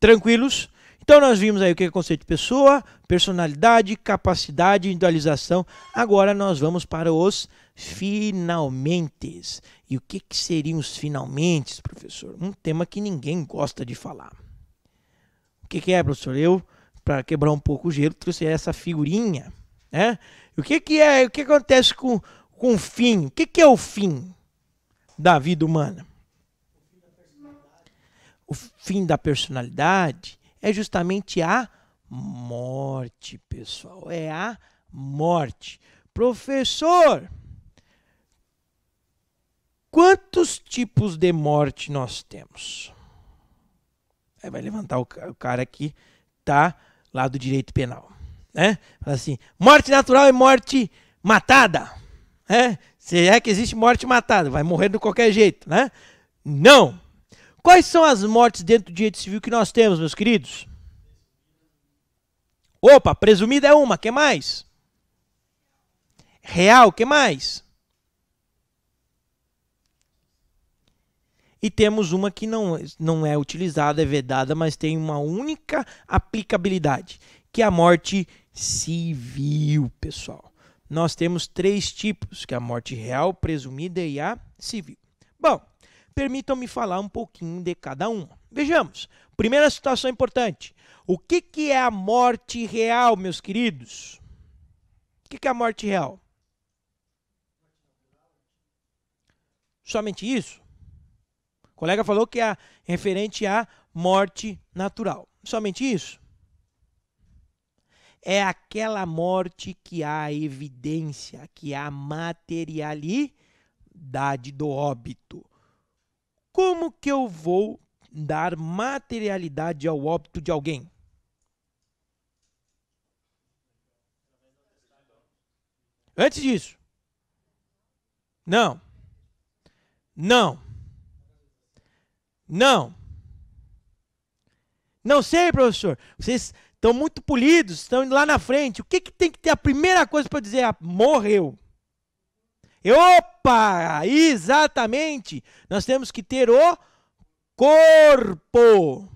Tranquilos? Então nós vimos aí o que é o conceito de pessoa, personalidade, capacidade, individualização. Agora nós vamos para os finalmentes. E o que seriam os finalmentes, professor? Um tema que ninguém gosta de falar. O que é, professor? Eu, para quebrar um pouco o gelo, trouxe essa figurinha, né? O que é? O que acontece com com fim. O que é o fim da vida humana? O fim da personalidade é justamente a morte, pessoal. É a morte. Professor, quantos tipos de morte nós temos? Aí vai levantar o cara aqui, tá lá do direito penal, né? Fala assim, morte natural e morte matada, né? Se é que existe morte matada, vai morrer de qualquer jeito, né? Não. Quais são as mortes dentro do direito civil que nós temos, meus queridos? Opa, presumida é uma, que mais? Real, que mais? E temos uma que não é utilizada, é vedada, mas tem uma única aplicabilidade, que é a morte civil, pessoal. Nós temos 3 tipos, que é a morte real, presumida e a civil. Bom, permitam-me falar um pouquinho de cada uma. Vejamos, primeira situação importante. O que é a morte real, meus queridos? O que é a morte real? Somente isso? O colega falou que é referente à morte natural. Somente isso? É aquela morte que há evidência, que há materialidade do óbito. Como que eu vou dar materialidade ao óbito de alguém? Antes disso. Não. Não. Não. Não sei, professor. Vocês estão muito polidos, estão indo lá na frente. O que tem que ter a primeira coisa para dizer? Ah, morreu. Opa! Exatamente! Nós temos que ter o corpo.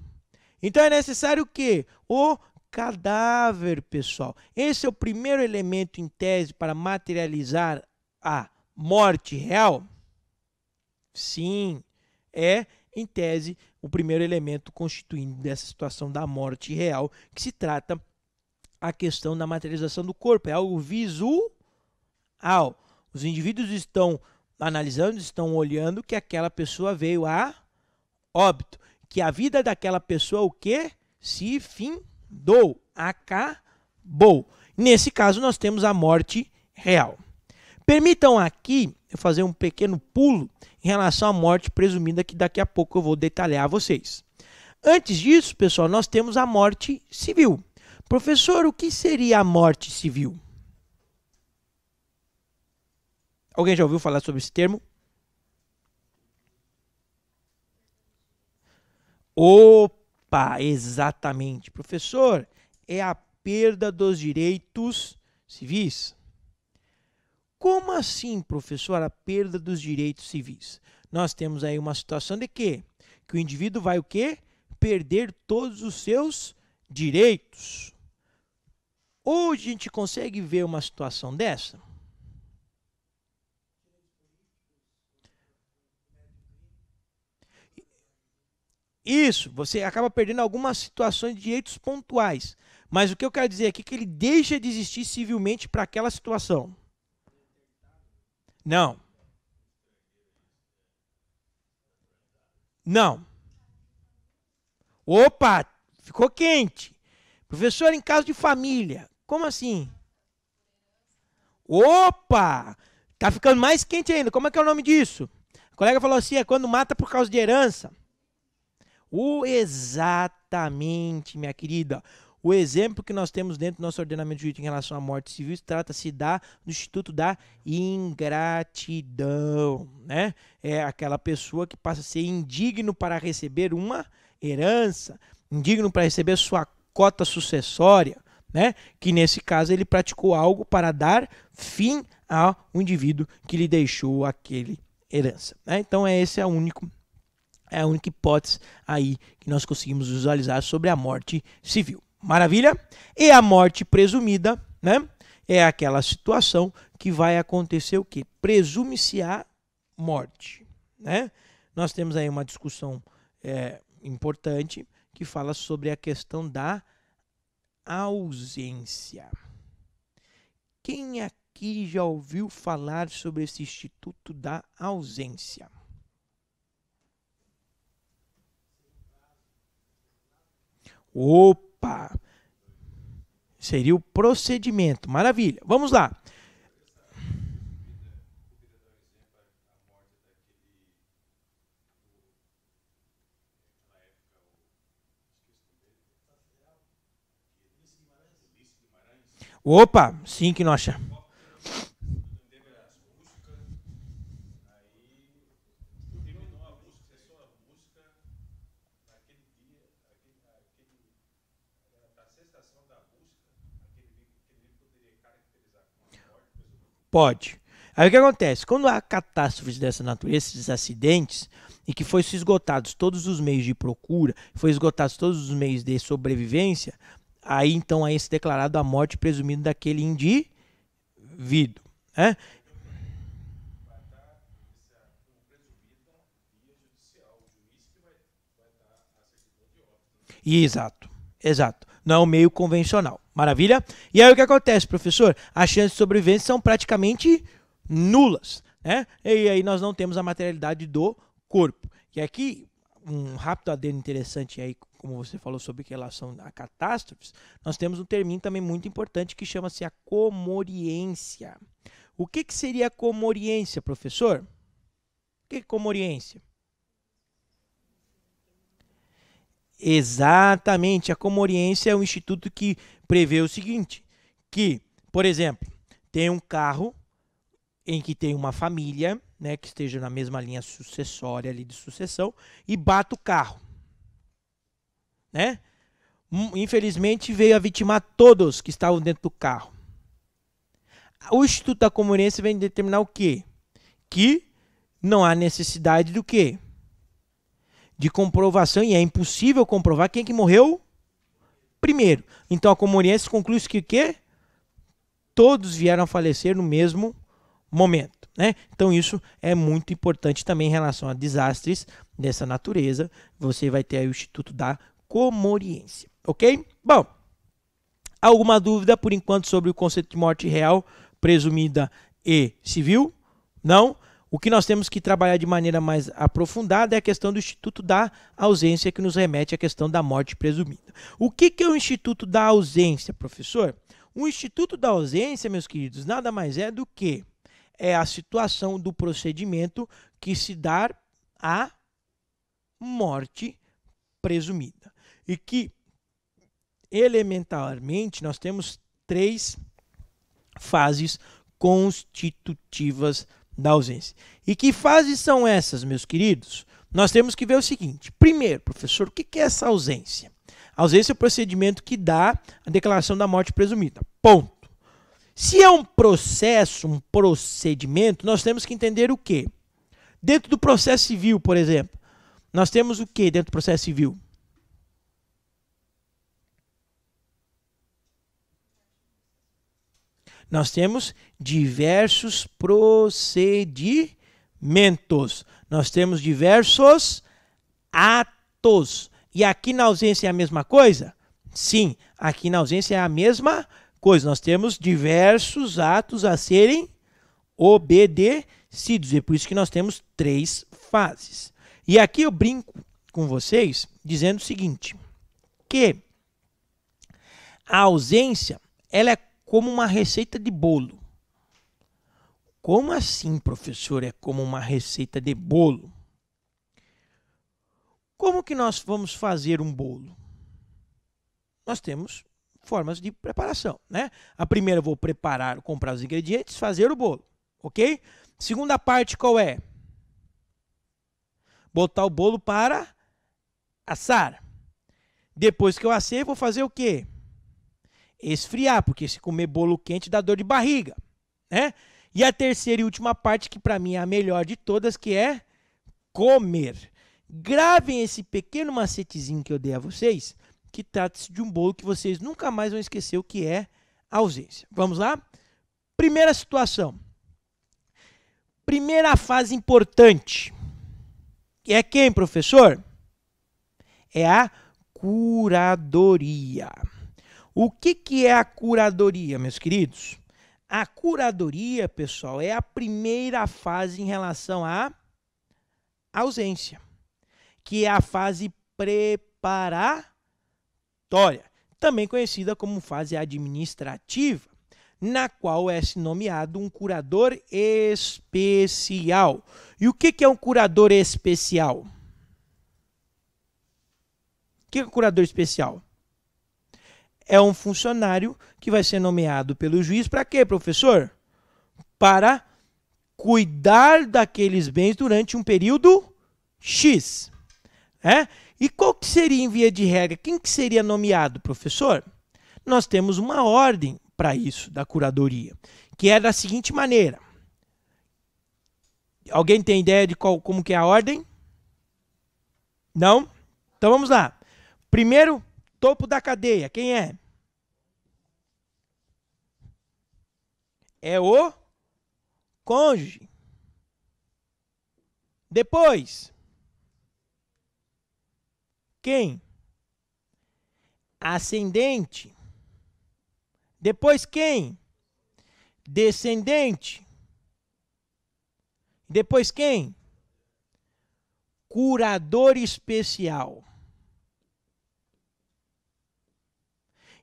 Então é necessário o quê? O cadáver, pessoal. Esse é o primeiro elemento em tese para materializar a morte real? Sim, é em tese o primeiro elemento constituindo dessa situação da morte real, que se trata a questão da materialização do corpo, é algo visual. Os indivíduos estão analisando, estão olhando que aquela pessoa veio a óbito, que a vida daquela pessoa o quê? Se findou, acabou. Nesse caso nós temos a morte real. Permitam aqui eu fazer um pequeno pulo em relação à morte presumida, que daqui a pouco eu vou detalhar a vocês. Antes disso, pessoal, nós temos a morte civil. Professor, o que seria a morte civil? Alguém já ouviu falar sobre esse termo? Opa, exatamente. Professor, é a perda dos direitos civis. Como assim, professor, a perda dos direitos civis? Nós temos aí uma situação de quê? Que o indivíduo vai o quê? Perder todos os seus direitos. Hoje a gente consegue ver uma situação dessa? Isso, você acaba perdendo algumas situações de direitos pontuais. Mas o que eu quero dizer aqui é que ele deixa de existir civilmente para aquela situação. Não. Não. Opa, ficou quente. Professor, em caso de família. Como assim? Opa, tá ficando mais quente ainda. Como é que é o nome disso? O colega falou assim, é quando mata por causa de herança. Exatamente, minha querida. O exemplo que nós temos dentro do nosso ordenamento jurídico em relação à morte civil trata-se do Instituto da ingratidão, né? É aquela pessoa que passa a ser indigno para receber uma herança, indigno para receber sua cota sucessória, né? Que nesse caso ele praticou algo para dar fim ao indivíduo que lhe deixou aquele herança, né? Então esse é a única hipótese aí que nós conseguimos visualizar sobre a morte civil. Maravilha? E a morte presumida, né? É aquela situação que vai acontecer o quê? Presume-se a morte, né? Nós temos aí uma discussão importante que fala sobre a questão da ausência. Quem é aqui já ouviu falar sobre esse Instituto da Ausência? Opa! Seria o procedimento. Maravilha. Vamos lá. Opa, sim que nós chamamos. Pode. Aí o que acontece? Quando há catástrofes dessa natureza, esses acidentes, e que foi se esgotados todos os meios de procura, foi esgotados todos os meios de sobrevivência, aí então é se declarado a morte presumida daquele indivíduo. Né? Exato, exato. Não é o meio convencional. Maravilha? E aí o que acontece, professor? As chances de sobrevivência são praticamente nulas, né? E aí nós não temos a materialidade do corpo. E aqui, um rápido adendo interessante aí, como você falou sobre relação a catástrofes, nós temos um termo também muito importante que chama-se a comoriência. O que seria a comoriência, professor? O que é comoriência? Exatamente, a comoriência é um instituto que prevê o seguinte, que, por exemplo, tem um carro em que tem uma família, né, que esteja na mesma linha sucessória ali de sucessão, e bate o carro. Né? Infelizmente, veio a vitimar todos que estavam dentro do carro. O Instituto da Comoriência vem determinar o quê? Que não há necessidade do quê? De comprovação, e é impossível comprovar quem que morreu primeiro. Então, a comoriência conclui que o quê? Todos vieram a falecer no mesmo momento. Né? Então, isso é muito importante também em relação a desastres dessa natureza. Você vai ter aí o Instituto da Comoriência. Ok? Bom, alguma dúvida por enquanto sobre o conceito de morte real, presumida e civil? Não? O que nós temos que trabalhar de maneira mais aprofundada é a questão do Instituto da Ausência, que nos remete à questão da morte presumida. O que é o Instituto da Ausência, professor? O Instituto da Ausência, meus queridos, nada mais é do que a situação do procedimento que se dá à morte presumida. E que, elementarmente, nós temos 3 fases constitutivas da ausência. E que fases são essas, meus queridos? Nós temos que ver o seguinte. Primeiro, professor, o que é essa ausência? A ausência é o procedimento que dá a declaração da morte presumida. Ponto. Se é um processo, um procedimento, nós temos que entender o quê? Dentro do processo civil, por exemplo, nós temos o quê dentro do processo civil? Nós temos diversos procedimentos. Nós temos diversos atos. E aqui na ausência é a mesma coisa? Sim, aqui na ausência é a mesma coisa. Nós temos diversos atos a serem obedecidos. E é por isso que nós temos 3 fases. E aqui eu brinco com vocês dizendo o seguinte, que a ausência, ela é como uma receita de bolo. Como assim, professor, é como uma receita de bolo? Como que nós vamos fazer um bolo? Nós temos formas de preparação, né? A primeira eu vou preparar, comprar os ingredientes, fazer o bolo, ok? Segunda parte qual é? Botar o bolo para assar. Depois que eu assei, vou fazer o quê? Esfriar, porque se comer bolo quente dá dor de barriga, né? E a terceira e última parte, que para mim é a melhor de todas, que é comer. Gravem esse pequeno macetezinho que eu dei a vocês, que trata-se de um bolo que vocês nunca mais vão esquecer o que é a ausência. Vamos lá? Primeira situação. Primeira fase importante. É quem, professor? É a curadoria. O que é a curadoria, meus queridos? A curadoria, pessoal, é a primeira fase em relação à ausência, que é a fase preparatória, também conhecida como fase administrativa, na qual é nomeado um curador especial. E o que é um curador especial? O que é um curador especial? É um funcionário que vai ser nomeado pelo juiz para quê, professor? Para cuidar daqueles bens durante um período X. E qual que seria, em via de regra, quem que seria nomeado, professor? Nós temos uma ordem para isso, da curadoria, que é da seguinte maneira. Alguém tem ideia de como que é a ordem? Não? Então vamos lá. Primeiro, topo da cadeia, quem é? É o cônjuge. Depois, quem? Ascendente. Depois quem? Descendente. Depois quem? Curador especial.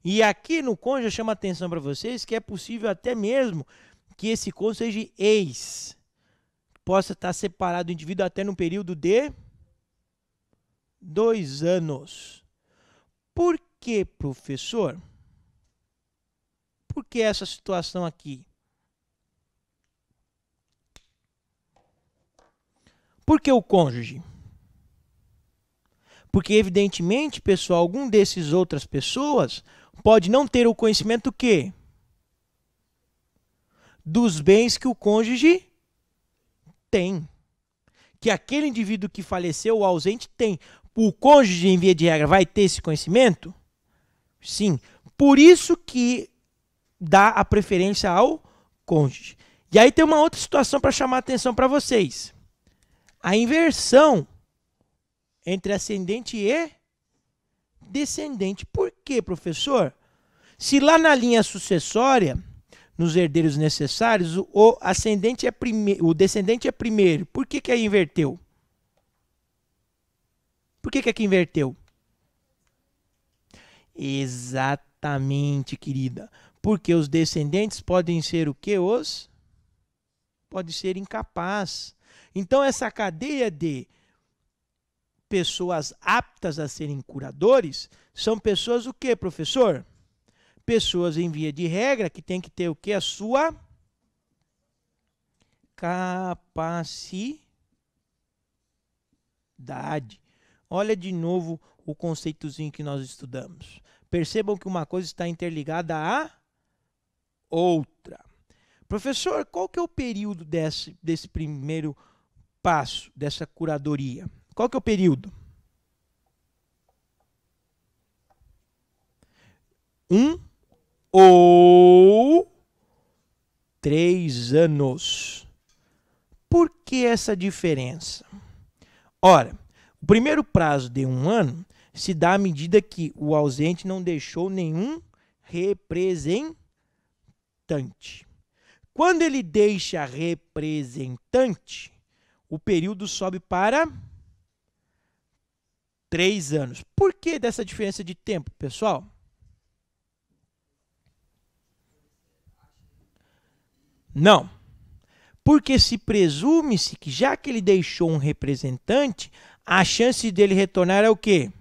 E aqui no cônjuge eu chamo a atenção para vocês que é possível até mesmo que esse cônjuge seja ex. Possa estar separado do indivíduo até no período de 2 anos. Por que, professor? Por que essa situação aqui? Por que o cônjuge? Porque, evidentemente, pessoal, algum desses outras pessoas pode não ter o conhecimento do quê? Dos bens que o cônjuge tem. Que aquele indivíduo que faleceu ou ausente tem. O cônjuge, em via de regra, vai ter esse conhecimento? Sim. Por isso que dá a preferência ao cônjuge. E aí tem uma outra situação para chamar a atenção para vocês. A inversão entre ascendente e descendente. Por quê, professor? Se lá na linha sucessória, nos herdeiros necessários, o ascendente é primeiro, o descendente é primeiro. Por que aí inverteu? Por que aqui inverteu? Exatamente, querida. Porque os descendentes podem ser o quê? Pode ser incapaz. Então, essa cadeia de pessoas aptas a serem curadores são pessoas o quê, professor? Pessoas em via de regra que tem que ter o quê? A sua capacidade. Olha de novo o conceitozinho que nós estudamos. Percebam que uma coisa está interligada à outra. Professor, qual que é o período desse primeiro passo, dessa curadoria? Qual que é o período? 1 ou 3 anos. Por que essa diferença? Ora, o primeiro prazo de 1 ano se dá à medida que o ausente não deixou nenhum representante. Quando ele deixa representante, o período sobe para 3 anos. Por que dessa diferença de tempo, pessoal? Não. Porque se presume-se que já que ele deixou um representante, a chance dele retornar é o quê?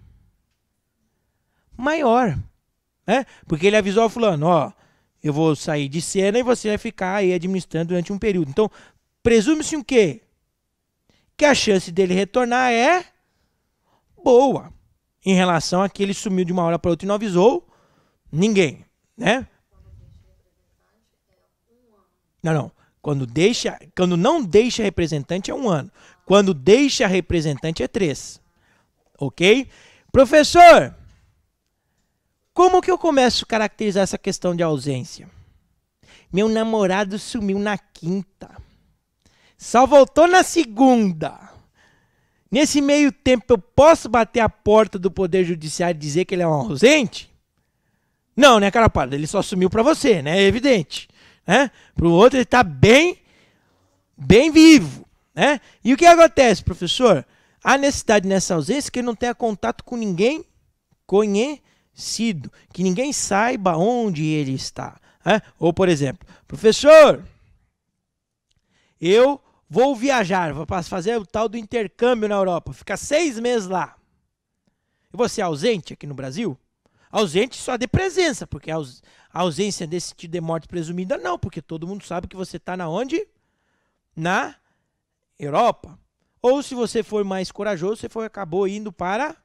Maior. Porque ele avisou ao fulano, ó, eu vou sair de cena e você vai ficar aí administrando durante um período. Então, presume-se o quê? Que a chance dele retornar é boa, em relação a que ele sumiu de uma hora para outra e não avisou ninguém, né? Não. Quando não deixa representante é 1 ano. Quando deixa representante é 3. Ok? Professor, como que eu começo a caracterizar essa questão de ausência? Meu namorado sumiu na quinta. Só voltou na segunda. Nesse meio tempo, eu posso bater a porta do Poder Judiciário e dizer que ele é um ausente? Não, né, cara parda? Ele só sumiu para você, né? É evidente. né? Para o outro ele está bem vivo, né? E o que acontece, professor? Há necessidade nessa ausência que ele não tenha contato com ninguém conhecido, que ninguém saiba onde ele está, né? Ou, por exemplo, professor, eu vou viajar, vou fazer o tal do intercâmbio na Europa, ficar 6 meses lá. Eu vou ser ausente aqui no Brasil? Ausente só de presença, porque a ausência desse tipo de morte presumida não, porque todo mundo sabe que você está na onde? Na Europa. Ou se você for mais corajoso, você acabou indo para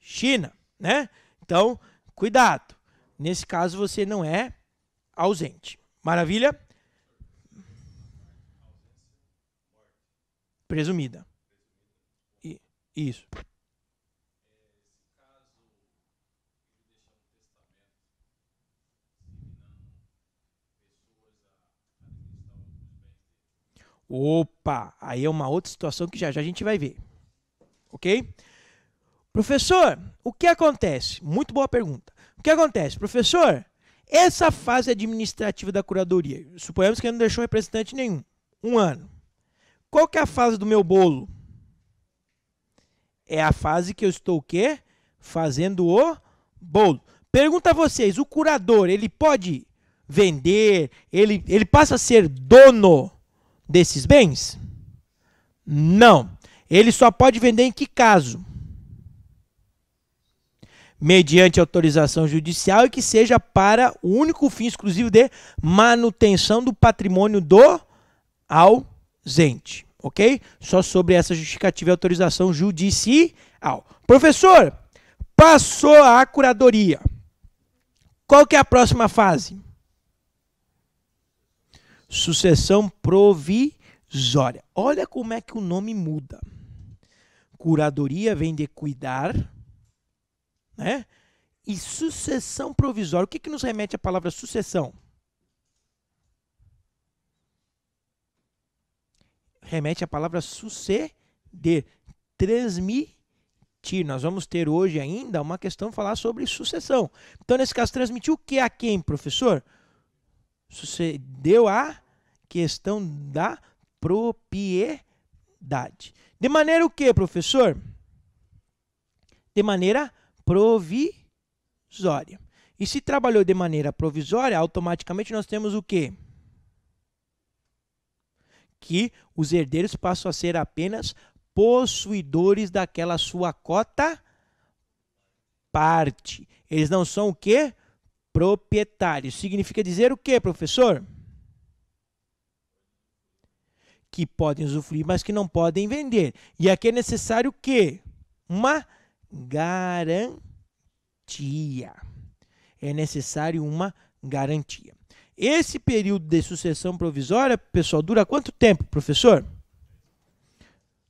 China, né? Então, cuidado. Nesse caso, você não é ausente. Maravilha? Presumida. Isso. Opa, aí é uma outra situação que já a gente vai ver. Ok? Professor, o que acontece? Muito boa pergunta. O que acontece? Professor, essa fase administrativa da curadoria, suponhamos que ele não deixou representante nenhum. 1 ano. Qual que é a fase do meu bolo? É a fase que eu estou o quê? Fazendo o bolo. Pergunta a vocês, o curador, ele pode vender, ele passa a ser dono desses bens? Não. Ele só pode vender em que caso? Mediante autorização judicial e que seja para o único fim exclusivo de manutenção do patrimônio do ausente. Ok? Só sobre essa justificativa e autorização judicial. Professor, passou a curadoria. Qual que é a próxima fase? Sucessão provisória. Olha como é que o nome muda. Curadoria vem de cuidar, né? E sucessão provisória. O que nos remete à palavra sucessão? Remete à palavra suceder, transmitir. Nós vamos ter hoje ainda uma questão de falar sobre sucessão. Então, nesse caso, transmitir o que a quem, professor? Sucedeu a questão da propriedade. De maneira o que, professor? De maneira provisória. E se trabalhou de maneira provisória, automaticamente nós temos o quê? Que os herdeiros passam a ser apenas possuidores daquela sua cota parte. Eles não são o quê? Proprietários. Significa dizer o quê, professor? Que podem usufruir, mas que não podem vender. E aqui é necessário o quê? Uma garantia. É necessário uma garantia. Esse período de sucessão provisória, pessoal, dura quanto tempo, professor?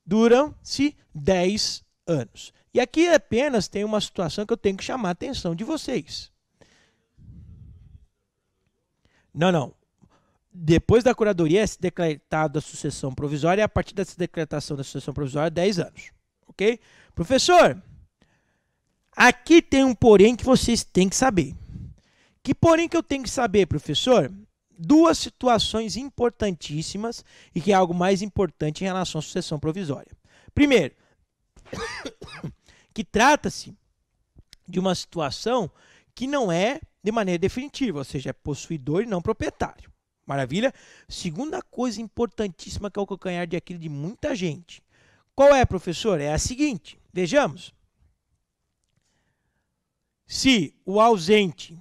Duram-se 10 anos. E aqui apenas tem uma situação que eu tenho que chamar a atenção de vocês. Não. Depois da curadoria é decretada a sucessão provisória e a partir dessa decretação da sucessão provisória, 10 anos. Ok? Professor, aqui tem um porém que vocês têm que saber. Que porém que eu tenho que saber, professor? 2 situações importantíssimas e que é algo mais importante em relação à sucessão provisória. Primeiro, que trata-se de uma situação que não é de maneira definitiva, ou seja, é possuidor e não proprietário. Maravilha? Segunda coisa importantíssima que é o calcanhar de Aquiles de muita gente. Qual é, professor? É a seguinte, vejamos. Se o ausente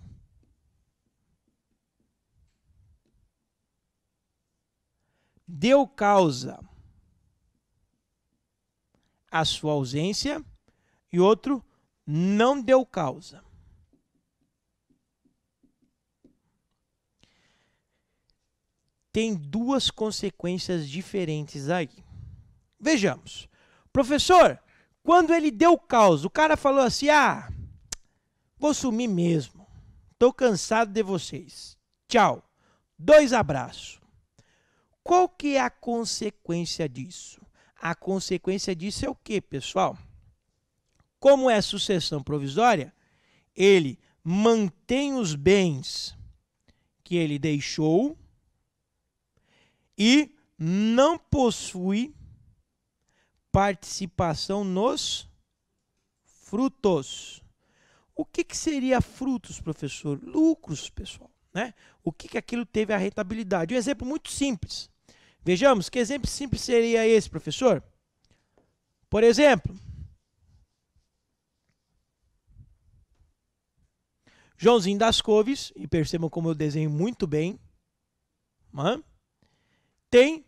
deu causa à sua ausência e outro não deu causa. Tem 2 consequências diferentes aí. Vejamos. Professor, quando ele deu causa, o cara falou assim, vou sumir mesmo. Estou cansado de vocês. Tchau. 2 abraços. Qual que é a consequência disso? A consequência disso é o quê, pessoal? Como é sucessão provisória, ele mantém os bens que ele deixou, e não possui participação nos frutos. O que seria frutos, professor? Lucros, pessoal, né? O que aquilo teve a rentabilidade? Um exemplo muito simples. Vejamos, que exemplo simples seria esse, professor? Por exemplo, Joãozinho das Couves, e percebam como eu desenho muito bem, tem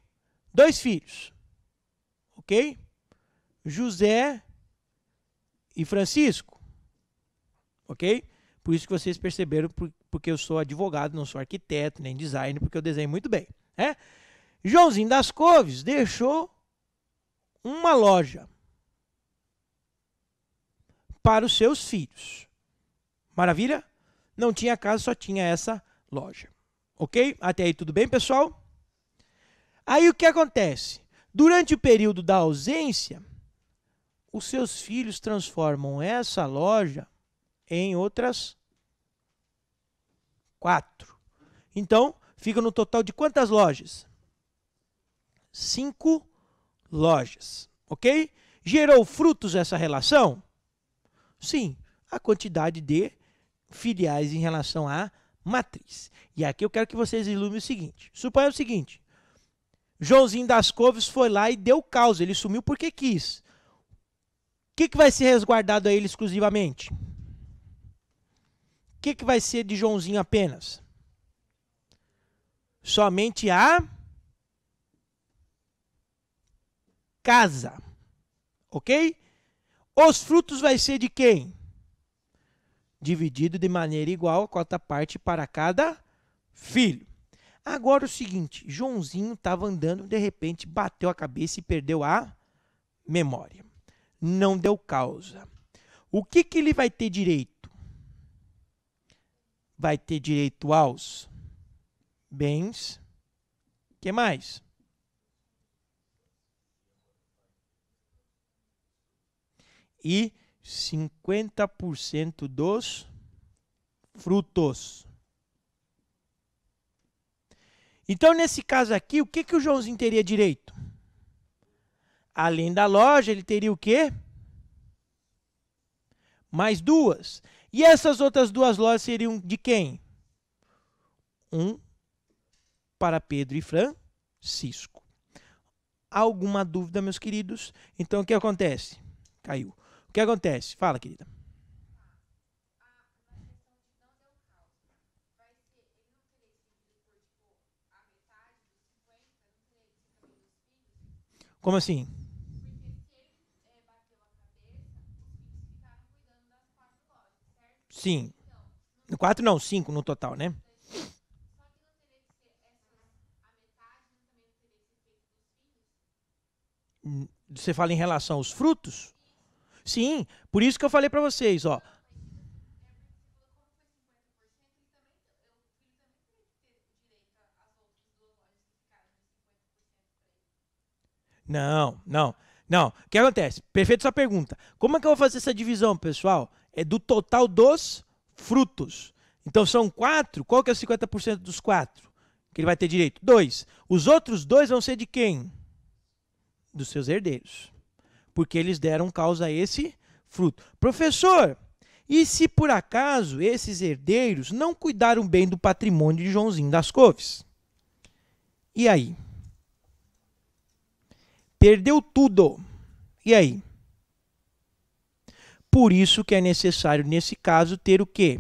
2 filhos, ok? José e Francisco, ok? Por isso que vocês perceberam, porque eu sou advogado, não sou arquiteto, nem designer, porque eu desenho muito bem, né? Joãozinho das Couves deixou uma loja para os seus filhos. Maravilha? Não tinha casa, só tinha essa loja. Ok? Até aí tudo bem, pessoal? Aí o que acontece? Durante o período da ausência, os seus filhos transformam essa loja em outras 4. Então, fica no total de quantas lojas? 5 lojas. Ok? Gerou frutos essa relação? Sim, a quantidade de filiais em relação à matriz. E aqui eu quero que vocês iluminem o seguinte. Suponha o seguinte. Joãozinho das Couves foi lá e deu causa. Ele sumiu porque quis. O que vai ser resguardado a ele exclusivamente? O que vai ser de Joãozinho apenas? Somente a casa. Ok? Os frutos vai ser de quem? Dividido de maneira igual a cota parte para cada filho. Agora o seguinte, Joãozinho estava andando, de repente bateu a cabeça e perdeu a memória. Não deu causa. O que ele vai ter direito? Vai ter direito aos bens. O que mais? E 50% dos frutos. Então, nesse caso aqui, o que o Joãozinho teria direito? Além da loja, ele teria o quê? Mais 2. E essas outras 2 lojas seriam de quem? 1 para Pedro e Francisco. Alguma dúvida, meus queridos? Então, o que acontece? Caiu. O que acontece? Fala, querida. Como assim? Sim. No 4 não, 5 no total, né? Você fala em relação aos frutos? Sim, por isso que eu falei para vocês, ó. Não. O que acontece? Perfeito sua pergunta. Como é que eu vou fazer essa divisão, pessoal? É do total dos frutos. Então, são 4. Qual que é o 50% dos 4? Que ele vai ter direito? 2. Os outros 2 vão ser de quem? Dos seus herdeiros. Porque eles deram causa a esse fruto. Professor, e se por acaso esses herdeiros não cuidaram bem do patrimônio de Joãozinho das Couves? E aí? Perdeu tudo. E aí? Por isso que é necessário, nesse caso, ter o quê?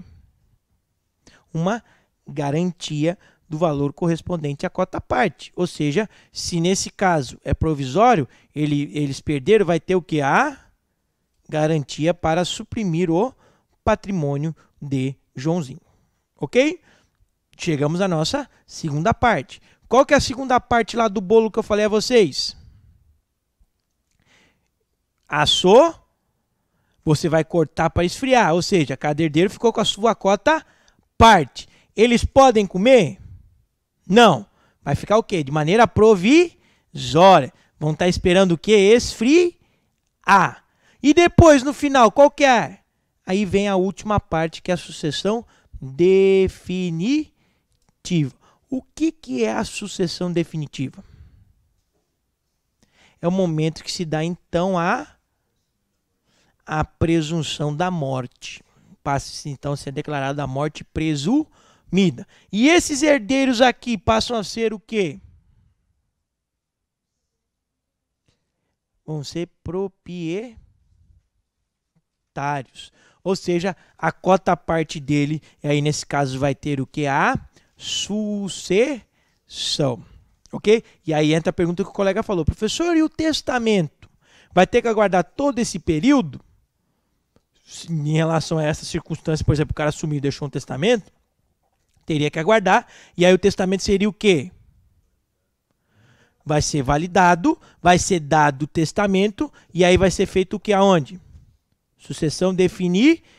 Uma garantia do valor correspondente à cota parte. Ou seja, se nesse caso é provisório, eles perderam, vai ter o quê? A garantia para suprimir o patrimônio de Joãozinho. Ok? Chegamos à nossa segunda parte. Qual que é a segunda parte lá do bolo que eu falei a vocês? Assou, você vai cortar para esfriar, ou seja, cada herdeiro ficou com a sua cota parte. Eles podem comer? Não. Vai ficar o quê? De maneira provisória. Vão estar esperando o quê? Esfriar. E depois, no final, qual que é? Aí vem a última parte, que é a sucessão definitiva. O que é a sucessão definitiva? É o momento que se dá, então, a presunção da morte. Passa-se, então, a ser declarada a morte presumida. E esses herdeiros aqui passam a ser o quê? Vão ser proprietários. Ou seja, a cota parte dele, e aí nesse caso vai ter o que? A sucessão. Ok? E aí entra a pergunta que o colega falou. Professor, e o testamento? Vai ter que aguardar todo esse período? Em relação a essa circunstância, por exemplo, o cara sumiu e deixou um testamento, teria que aguardar. E aí o testamento seria o quê? Vai ser validado, vai ser dado o testamento, e aí vai ser feito o que aonde? Sucessão definitiva.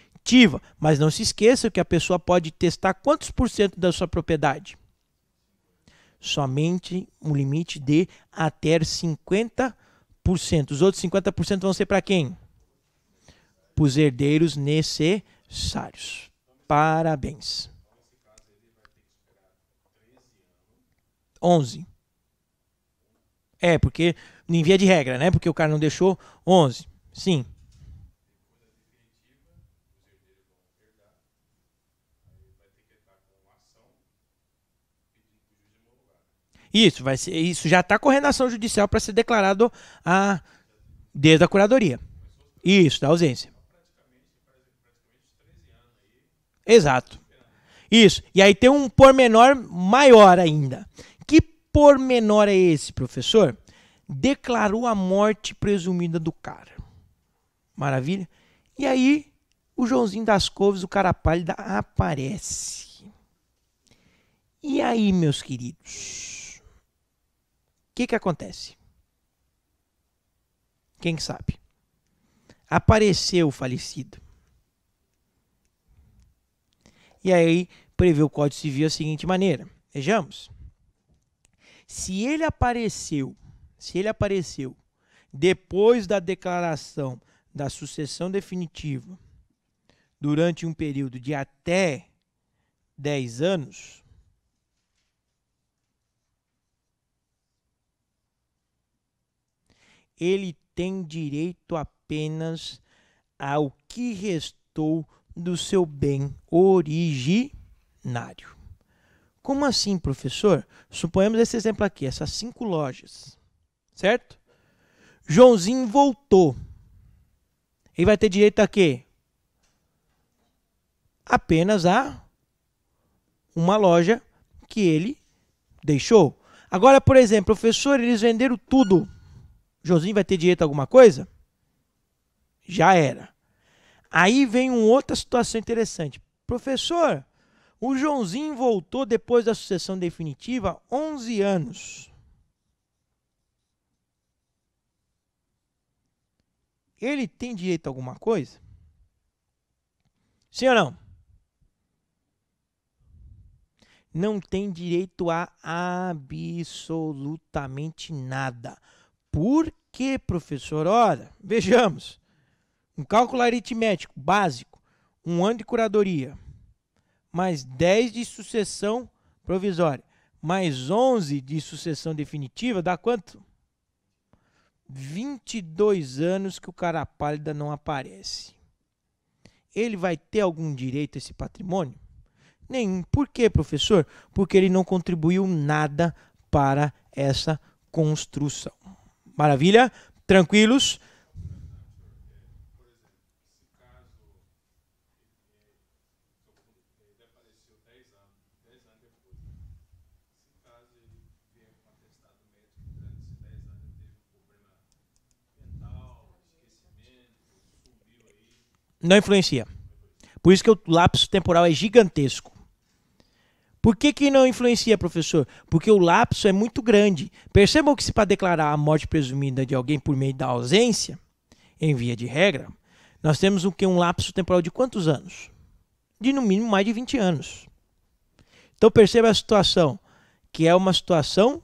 Mas não se esqueça que a pessoa pode testar quantos por cento da sua propriedade? Somente um limite de até 50%. Os outros 50% vão ser para quem? Para os herdeiros necessários. Parabéns. 11. Porque em via de regra, né? Porque o cara não deixou 11. Sim. Isso, vai ser, isso já está com redação judicial para ser declarado desde a curadoria. Isso, da ausência. Exato. Isso. E aí tem um pormenor maior ainda. Que pormenor é esse, professor? Declarou a morte presumida do cara. Maravilha? E aí, o Joãozinho das Couves, o cara pálida, aparece. E aí, meus queridos? O que acontece? Quem sabe? Apareceu o falecido. E aí, prevê o Código Civil da seguinte maneira. Vejamos. Se ele apareceu depois da declaração da sucessão definitiva durante um período de até 10 anos, ele tem direito apenas ao que restou do seu bem originário. Como assim, professor? Suponhamos esse exemplo aqui, essas 5 lojas, certo? Joãozinho voltou. Ele vai ter direito a quê? Apenas a uma loja que ele deixou. Agora, por exemplo, professor, eles venderam tudo. Joãozinho vai ter direito a alguma coisa? Já era. Aí vem uma outra situação interessante. Professor, o Joãozinho voltou depois da sucessão definitiva 11 anos. Ele tem direito a alguma coisa? Sim ou não? Não tem direito a absolutamente nada. Por quê, professor? Ora, vejamos. Um cálculo aritmético básico, 1 ano de curadoria, mais 10 de sucessão provisória, mais 11 de sucessão definitiva, dá quanto? 22 anos que o cara pálida não aparece. Ele vai ter algum direito a esse patrimônio? Nenhum. Por quê, professor? Porque ele não contribuiu nada para essa construção. Maravilha? Tranquilos? Não influencia. Por isso que o lapso temporal é gigantesco. Por que não influencia, professor? Porque o lapso é muito grande. Percebam que se para declarar a morte presumida de alguém por meio da ausência, em via de regra, nós temos um lapso temporal de quantos anos? De no mínimo mais de 20 anos. Então perceba a situação, que é uma situação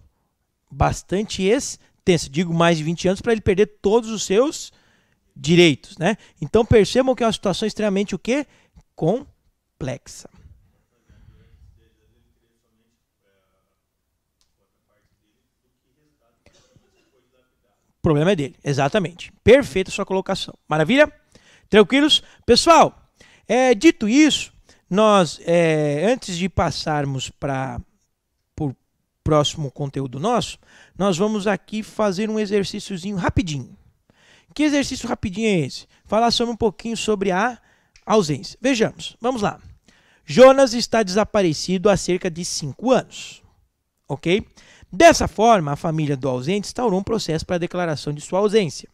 bastante extensa. Digo mais de 20 anos para ele perder todos os seus direitos, né? Então percebam que é uma situação extremamente o quê? Complexa. O problema é dele, exatamente. Perfeita sua colocação. Maravilha? Tranquilos? Pessoal, dito isso, nós, antes de passarmos para o próximo conteúdo nosso, nós vamos aqui fazer um exercíciozinho rapidinho. Que exercício rapidinho é esse? Falar um pouquinho sobre a ausência. Vejamos, vamos lá. Jonas está desaparecido há cerca de 5 anos. Ok? Dessa forma, a família do ausente instaurou um processo para a declaração de sua ausência.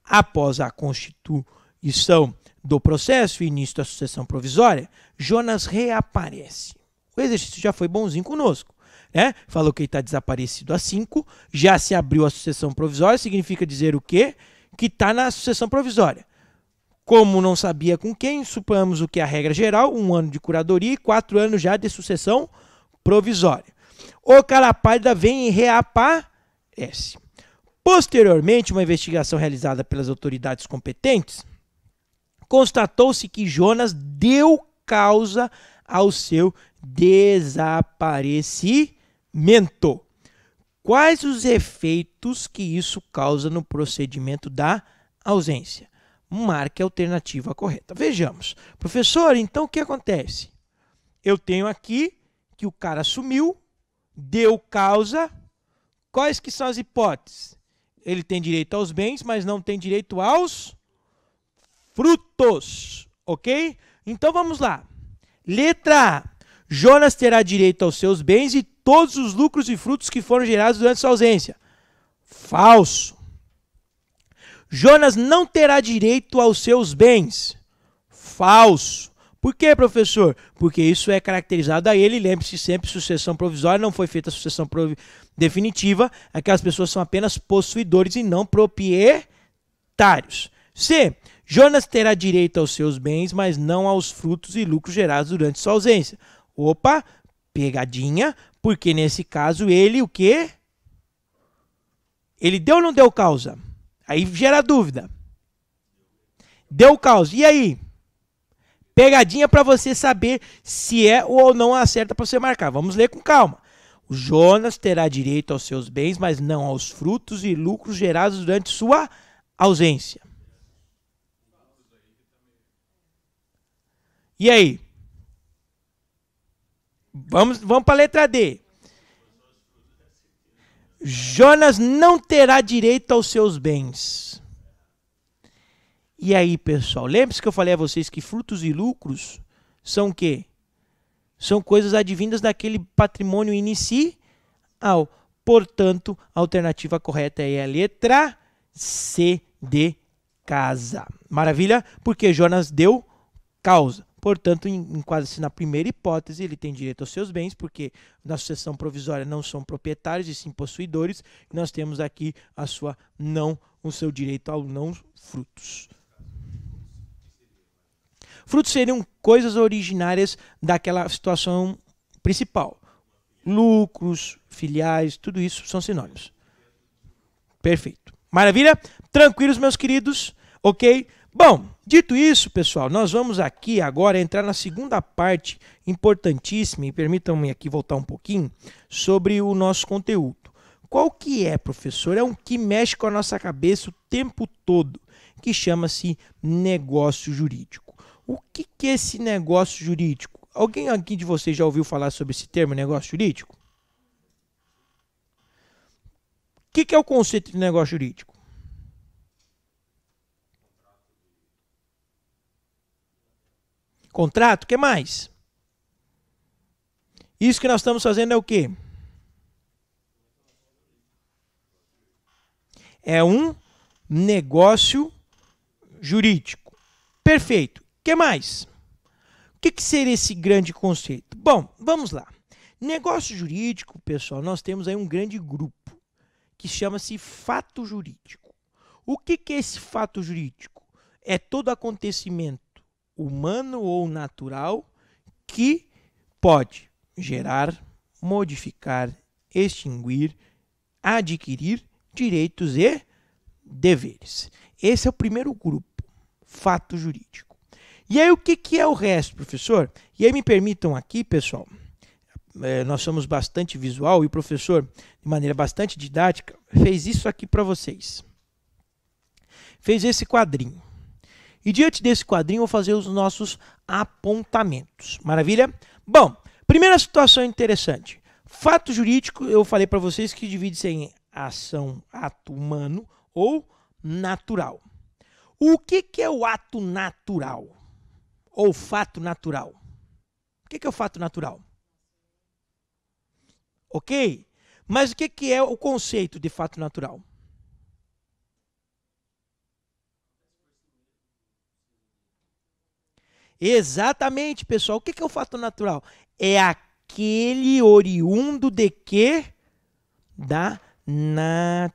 Após a constituição do processo e início da sucessão provisória, Jonas reaparece. O exercício já foi bonzinho conosco, né? Falou que ele está desaparecido há 5, já se abriu a sucessão provisória, significa dizer o quê? Que está na sucessão provisória. Como não sabia com quem, suponhamos o que é a regra geral, 1 ano de curadoria e 4 anos já de sucessão provisória. O cara pálida vem e reaparece. Posteriormente, uma investigação realizada pelas autoridades competentes constatou-se que Jonas deu causa ao seu desaparecimento. Quais os efeitos que isso causa no procedimento da ausência? Marque a alternativa correta. Vejamos. Professor, então o que acontece? Eu tenho aqui que o cara sumiu, deu causa. Quais que são as hipóteses? Ele tem direito aos bens, mas não tem direito aos frutos. Ok? Então vamos lá. Letra A. Jonas terá direito aos seus bens e todos os lucros e frutos que foram gerados durante sua ausência. Falso. Jonas não terá direito aos seus bens. Falso. Por quê, professor? Porque isso é caracterizado a ele. Lembre-se sempre, sucessão provisória, não foi feita a sucessão definitiva. Aquelas pessoas são apenas possuidores e não proprietários. C. Jonas terá direito aos seus bens, mas não aos frutos e lucros gerados durante sua ausência. Opa, pegadinha, porque nesse caso ele o quê? Ele deu ou não deu causa? Aí gera dúvida. Deu causa. E aí? Pegadinha para você saber se é ou não a certa para você marcar. Vamos ler com calma. O Jonas terá direito aos seus bens, mas não aos frutos e lucros gerados durante sua ausência. E aí? Vamos para a letra D. Jonas não terá direito aos seus bens. E aí, pessoal? Lembre-se que eu falei a vocês que frutos e lucros são o quê? São coisas advindas daquele patrimônio inicial. Portanto, a alternativa correta é a letra C de casa. Maravilha? Porque Jonas deu causa. Portanto, enquadra-se na primeira hipótese, ele tem direito aos seus bens, porque na sucessão provisória não são proprietários e sim possuidores. E nós temos aqui o seu direito ao não frutos. Frutos seriam coisas originárias daquela situação principal. Lucros, filiais, tudo isso são sinônimos. Perfeito. Maravilha? Tranquilos, meus queridos? Ok? Bom, dito isso, pessoal, nós vamos aqui agora entrar na segunda parte importantíssima, e permitam-me aqui voltar um pouquinho, sobre o nosso conteúdo. Qual que é, professor? É um que mexe com a nossa cabeça o tempo todo, que chama-se negócio jurídico. O que é esse negócio jurídico? Alguém aqui de vocês já ouviu falar sobre esse termo, negócio jurídico? O que é o conceito de negócio jurídico? Contrato, o que mais? Isso que nós estamos fazendo é o quê? É um negócio jurídico. Perfeito. O que mais? O que seria esse grande conceito? Bom, vamos lá. Negócio jurídico, pessoal, nós temos aí um grande grupo que chama-se fato jurídico. O que é esse fato jurídico? É todo acontecimento humano ou natural que pode gerar, modificar, extinguir, adquirir direitos e deveres. Esse é o primeiro grupo, fato jurídico. E aí o que é o resto, professor? E aí me permitam aqui, pessoal, nós somos bastante visual e o professor, de maneira bastante didática, fez isso aqui para vocês. fez esse quadrinho. E diante desse quadrinho, eu vou fazer os nossos apontamentos. Maravilha? Bom, primeira situação interessante. Fato jurídico, eu falei para vocês que divide-se em ação, ato humano ou natural. O que é o ato natural? Ou fato natural? O que é o fato natural? Ok? Mas o que é o conceito de fato natural? Exatamente, pessoal. O que é o fato natural? É aquele oriundo de quê? Da natureza.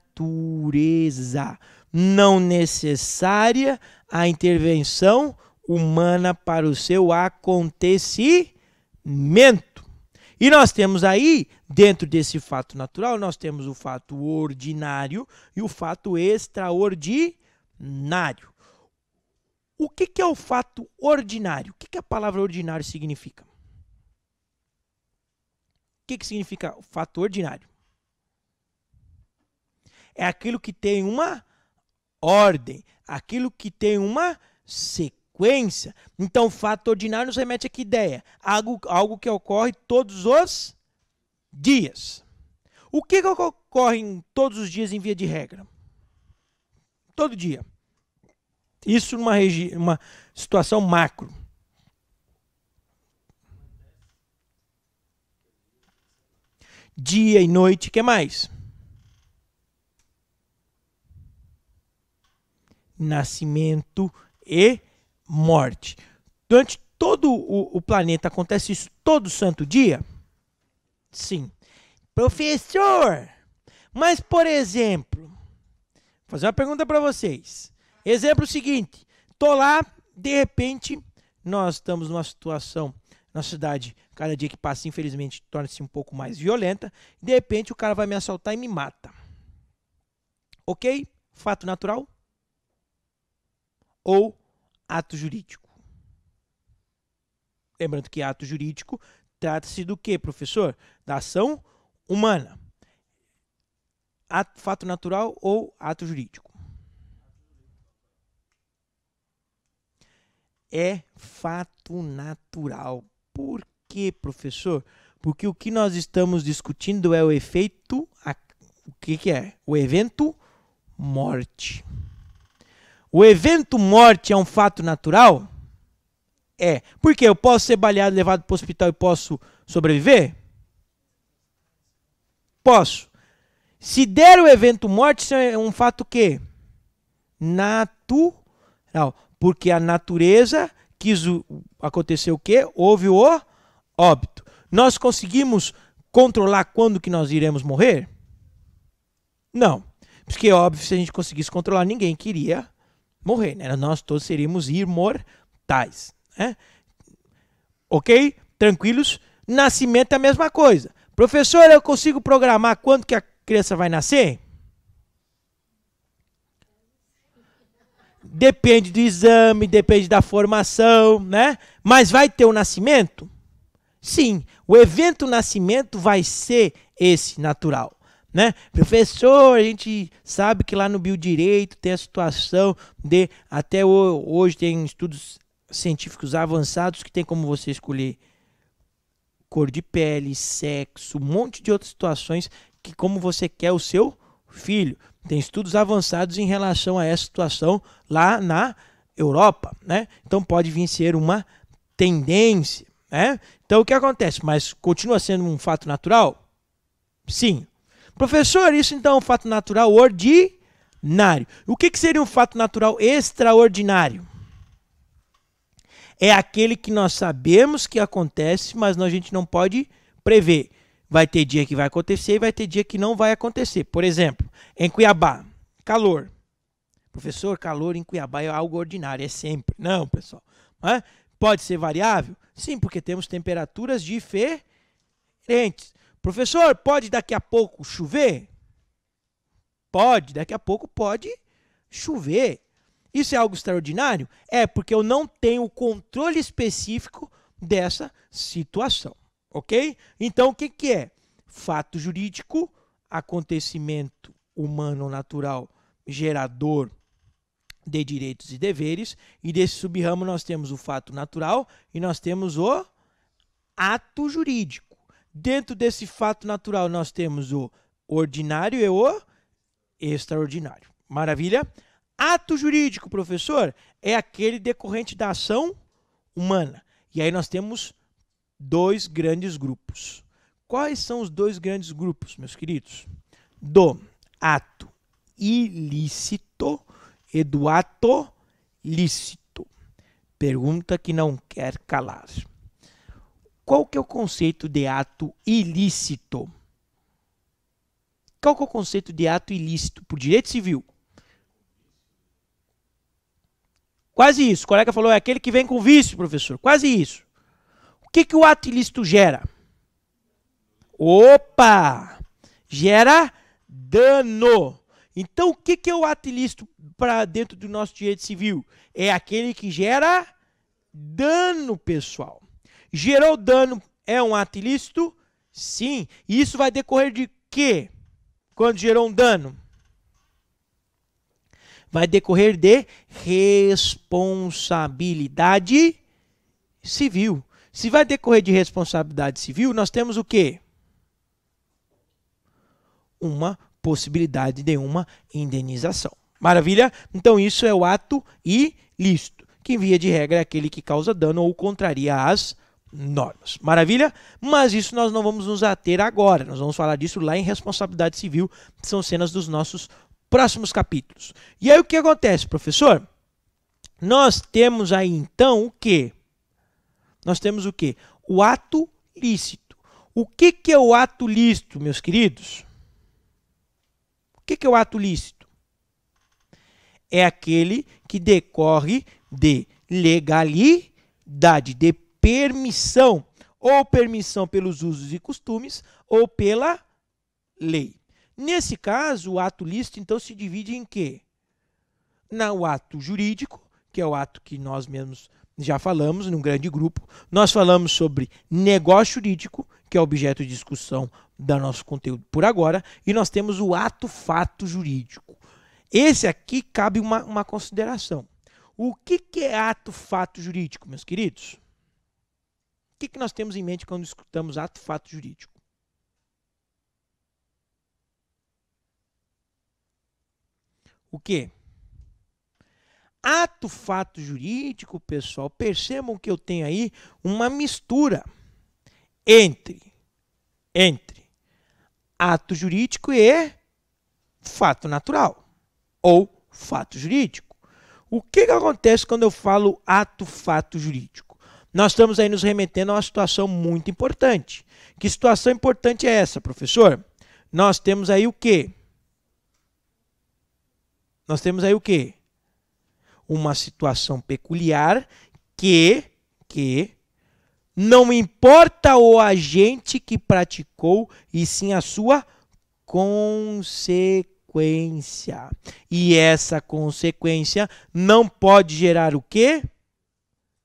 Não necessária a intervenção humana para o seu acontecimento. E nós temos aí, dentro desse fato natural, nós temos o fato ordinário e o fato extraordinário. O que é o fato ordinário? O que a palavra ordinário significa? O que significa o fato ordinário? É aquilo que tem uma ordem, aquilo que tem uma sequência. Então, fato ordinário nos remete a que ideia? Algo que ocorre todos os dias. O que ocorre todos os dias em via de regra? Todo dia. Isso numa situação macro. Dia e noite, o que mais? Nascimento e morte. Durante todo o planeta acontece isso todo santo dia? Sim. Professor, mas por exemplo, vou fazer uma pergunta para vocês. Exemplo seguinte, tô lá, de repente, nós estamos numa situação, na cidade, cada dia que passa, infelizmente, torna-se um pouco mais violenta, de repente o cara vai me assaltar e me mata. Ok? Fato natural? Ou ato jurídico? Lembrando que ato jurídico trata-se do quê, professor? Da ação humana. Fato natural ou ato jurídico? É fato natural. Por quê, professor? Porque o que nós estamos discutindo é o efeito... O que é? O evento morte. O evento morte é um fato natural? É. Por quê? Eu posso ser baleado, levado para o hospital e posso sobreviver? Posso. Se der o evento morte, isso é um fato o quê? Natural. Porque a natureza quis acontecer o quê? Houve o óbito. Nós conseguimos controlar quando que nós iremos morrer? Não. Porque, óbvio, se a gente conseguisse controlar, ninguém queria morrer, né? Nós todos seríamos imortais, né? Ok? Tranquilos? Nascimento é a mesma coisa. Professor, eu consigo programar quando que a criança vai nascer? Depende do exame, depende da formação, né? Mas vai ter o nascimento? Sim, o evento nascimento vai ser esse natural, né? Professor, a gente sabe que lá no biodireito tem a situação de, até hoje tem estudos científicos avançados que tem como você escolher cor de pele, sexo, um monte de outras situações que como você quer o seu filho. Tem estudos avançados em relação a essa situação lá na Europa, né? Então pode vir ser uma tendência, né? Então o que acontece? Mas continua sendo um fato natural? Sim. Professor, isso então é um fato natural ordinário. O que seria um fato natural extraordinário? É aquele que nós sabemos que acontece, mas a gente não pode prever. Vai ter dia que vai acontecer e vai ter dia que não vai acontecer. Por exemplo, em Cuiabá, calor. Professor, calor em Cuiabá é algo ordinário, é sempre. Não, pessoal. Mas pode ser variável? Sim, porque temos temperaturas diferentes. Professor, pode daqui a pouco chover? Pode, daqui a pouco pode chover. Isso é algo extraordinário? É, porque eu não tenho o controle específico dessa situação. Ok? Então, o que é? Fato jurídico, acontecimento humano natural, gerador de direitos e deveres, e desse subramo nós temos o fato natural e nós temos o ato jurídico. Dentro desse fato natural nós temos o ordinário e o extraordinário. Maravilha? Ato jurídico, professor, é aquele decorrente da ação humana. E aí nós temos dois grandes grupos. Quais são os dois grandes grupos, meus queridos? Do ato ilícito e do ato lícito. Pergunta que não quer calar. Qual que é o conceito de ato ilícito? Qual que é o conceito de ato ilícito por direito civil? Quase isso. O colega falou, é aquele que vem com vício, professor. Quase isso. O que que o ato ilícito gera? Opa! Gera dano. Então, o que que é o ato ilícito para dentro do nosso direito civil? É aquele que gera dano, pessoal. Gerou dano é um ato ilícito? Sim. E isso vai decorrer de quê? Quando gerou um dano? Vai decorrer de responsabilidade civil. Se vai decorrer de responsabilidade civil, nós temos o quê? Uma possibilidade de uma indenização. Maravilha? Então isso é o ato ilícito, que em via de regra é aquele que causa dano ou contraria as normas. Maravilha? Mas isso nós não vamos nos ater agora. Nós vamos falar disso lá em responsabilidade civil, que são cenas dos nossos próximos capítulos. E aí o que acontece, professor? Nós temos aí então o quê? Nós temos o quê? O ato lícito. O que que é o ato lícito, meus queridos? O que que é o ato lícito? É aquele que decorre de legalidade, de permissão, ou permissão pelos usos e costumes, ou pela lei. Nesse caso, o ato lícito, então, se divide em quê? No ato jurídico, que é o ato que nós mesmos já falamos num grande grupo. Nós falamos sobre negócio jurídico, que é objeto de discussão do nosso conteúdo por agora, e nós temos o ato fato jurídico. Esse aqui cabe uma consideração. O que é ato fato jurídico, meus queridos? O que nós temos em mente quando escutamos ato fato jurídico? O quê? Ato fato jurídico, pessoal, percebam que eu tenho aí uma mistura entre ato jurídico e fato natural ou fato jurídico. O que acontece quando eu falo ato fato jurídico? Nós estamos aí nos remetendo a uma situação muito importante. Que situação importante é essa, professor? Nós temos aí o quê? Nós temos aí o quê? Uma situação peculiar que não importa o agente que praticou, e sim a sua consequência. E essa consequência não pode gerar o quê?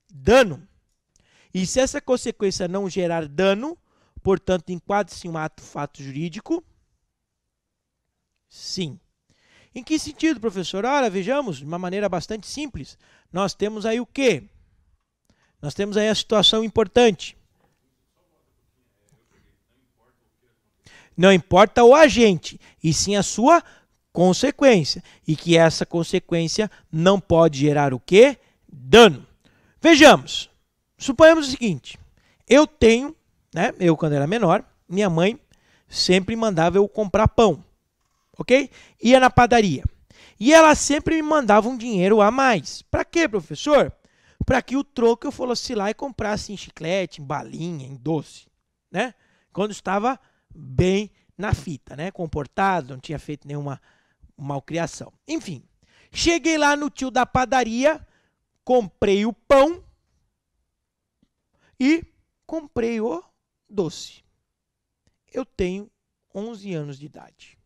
Dano. E se essa consequência não gerar dano, portanto, enquadra-se um ato fato jurídico? Sim. Em que sentido, professor? Ora, vejamos, de uma maneira bastante simples. Nós temos aí o quê? Nós temos aí a situação importante. Não importa o agente, e sim a sua consequência. E que essa consequência não pode gerar o quê? Dano. Vejamos. Suponhamos o seguinte. Eu tenho, né? Eu quando era menor, minha mãe sempre mandava eu comprar pão. Ok? Ia na padaria. E ela sempre me mandava um dinheiro a mais. Para quê, professor? Para que o troco eu fosse lá e comprasse em chiclete, em balinha, em doce. Né? Quando estava bem na fita, né? Comportado, não tinha feito nenhuma malcriação. Enfim, cheguei lá no tio da padaria, comprei o pão e comprei o doce. Eu tenho 11 anos de idade.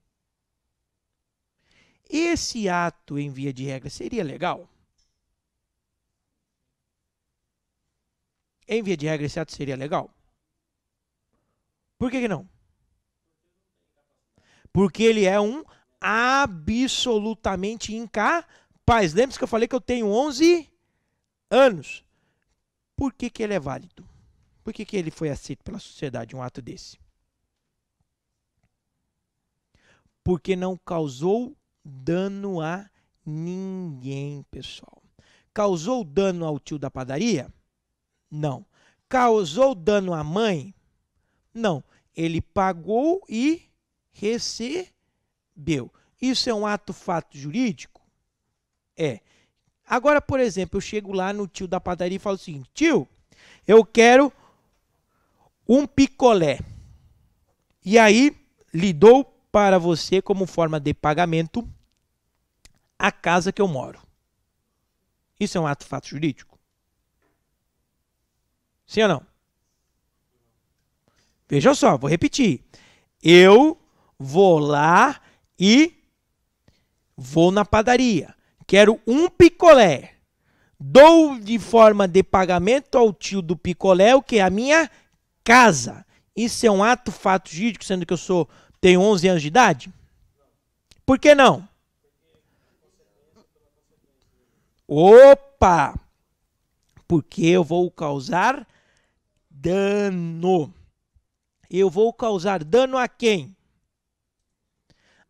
Esse ato, em via de regra, seria legal? Em via de regra, esse ato seria legal? Por que não? Porque ele é um absolutamente incapaz. Pais, lembre-se que eu falei que eu tenho 11 anos. Por que ele é válido? Por que ele foi aceito pela sociedade, um ato desse? Porque não causou dano a ninguém, pessoal. Causou dano ao tio da padaria? Não. Causou dano à mãe? Não. Ele pagou e recebeu. Isso é um ato fato jurídico? É. Agora, por exemplo, eu chego lá no tio da padaria e falo o seguinte: tio, eu quero um picolé. E aí, lhe dou para você, como forma de pagamento, a casa que eu moro. Isso é um ato fato jurídico? Sim ou não? Veja só, vou repetir. Eu vou lá e vou na padaria. Quero um picolé. Dou de forma de pagamento ao tio do picolé o que? A minha casa. Isso é um ato fato jurídico, sendo que eu tenho 11 anos de idade? Por que não? Opa! Porque eu vou causar dano. Eu vou causar dano a quem?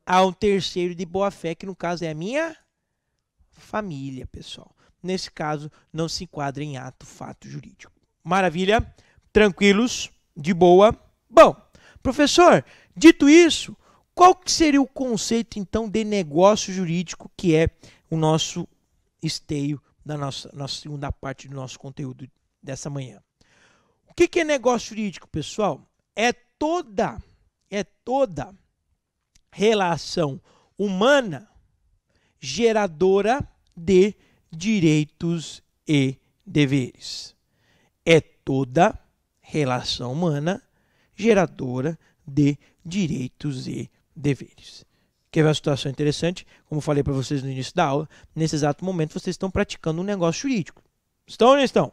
A um terceiro de boa-fé, que no caso é a minha família, pessoal. Nesse caso, não se enquadra em ato fato jurídico. Maravilha? Tranquilos? De boa? Bom, professor, dito isso, qual que seria o conceito, então, de negócio jurídico, que é o nosso esteio da nossa segunda parte do nosso conteúdo dessa manhã? O que é negócio jurídico, pessoal? É toda relação humana geradora de direitos e deveres. É toda relação humana geradora de direitos e deveres. Quer ver uma situação interessante? Como eu falei para vocês no início da aula, nesse exato momento vocês estão praticando um negócio jurídico. Estão ou não estão?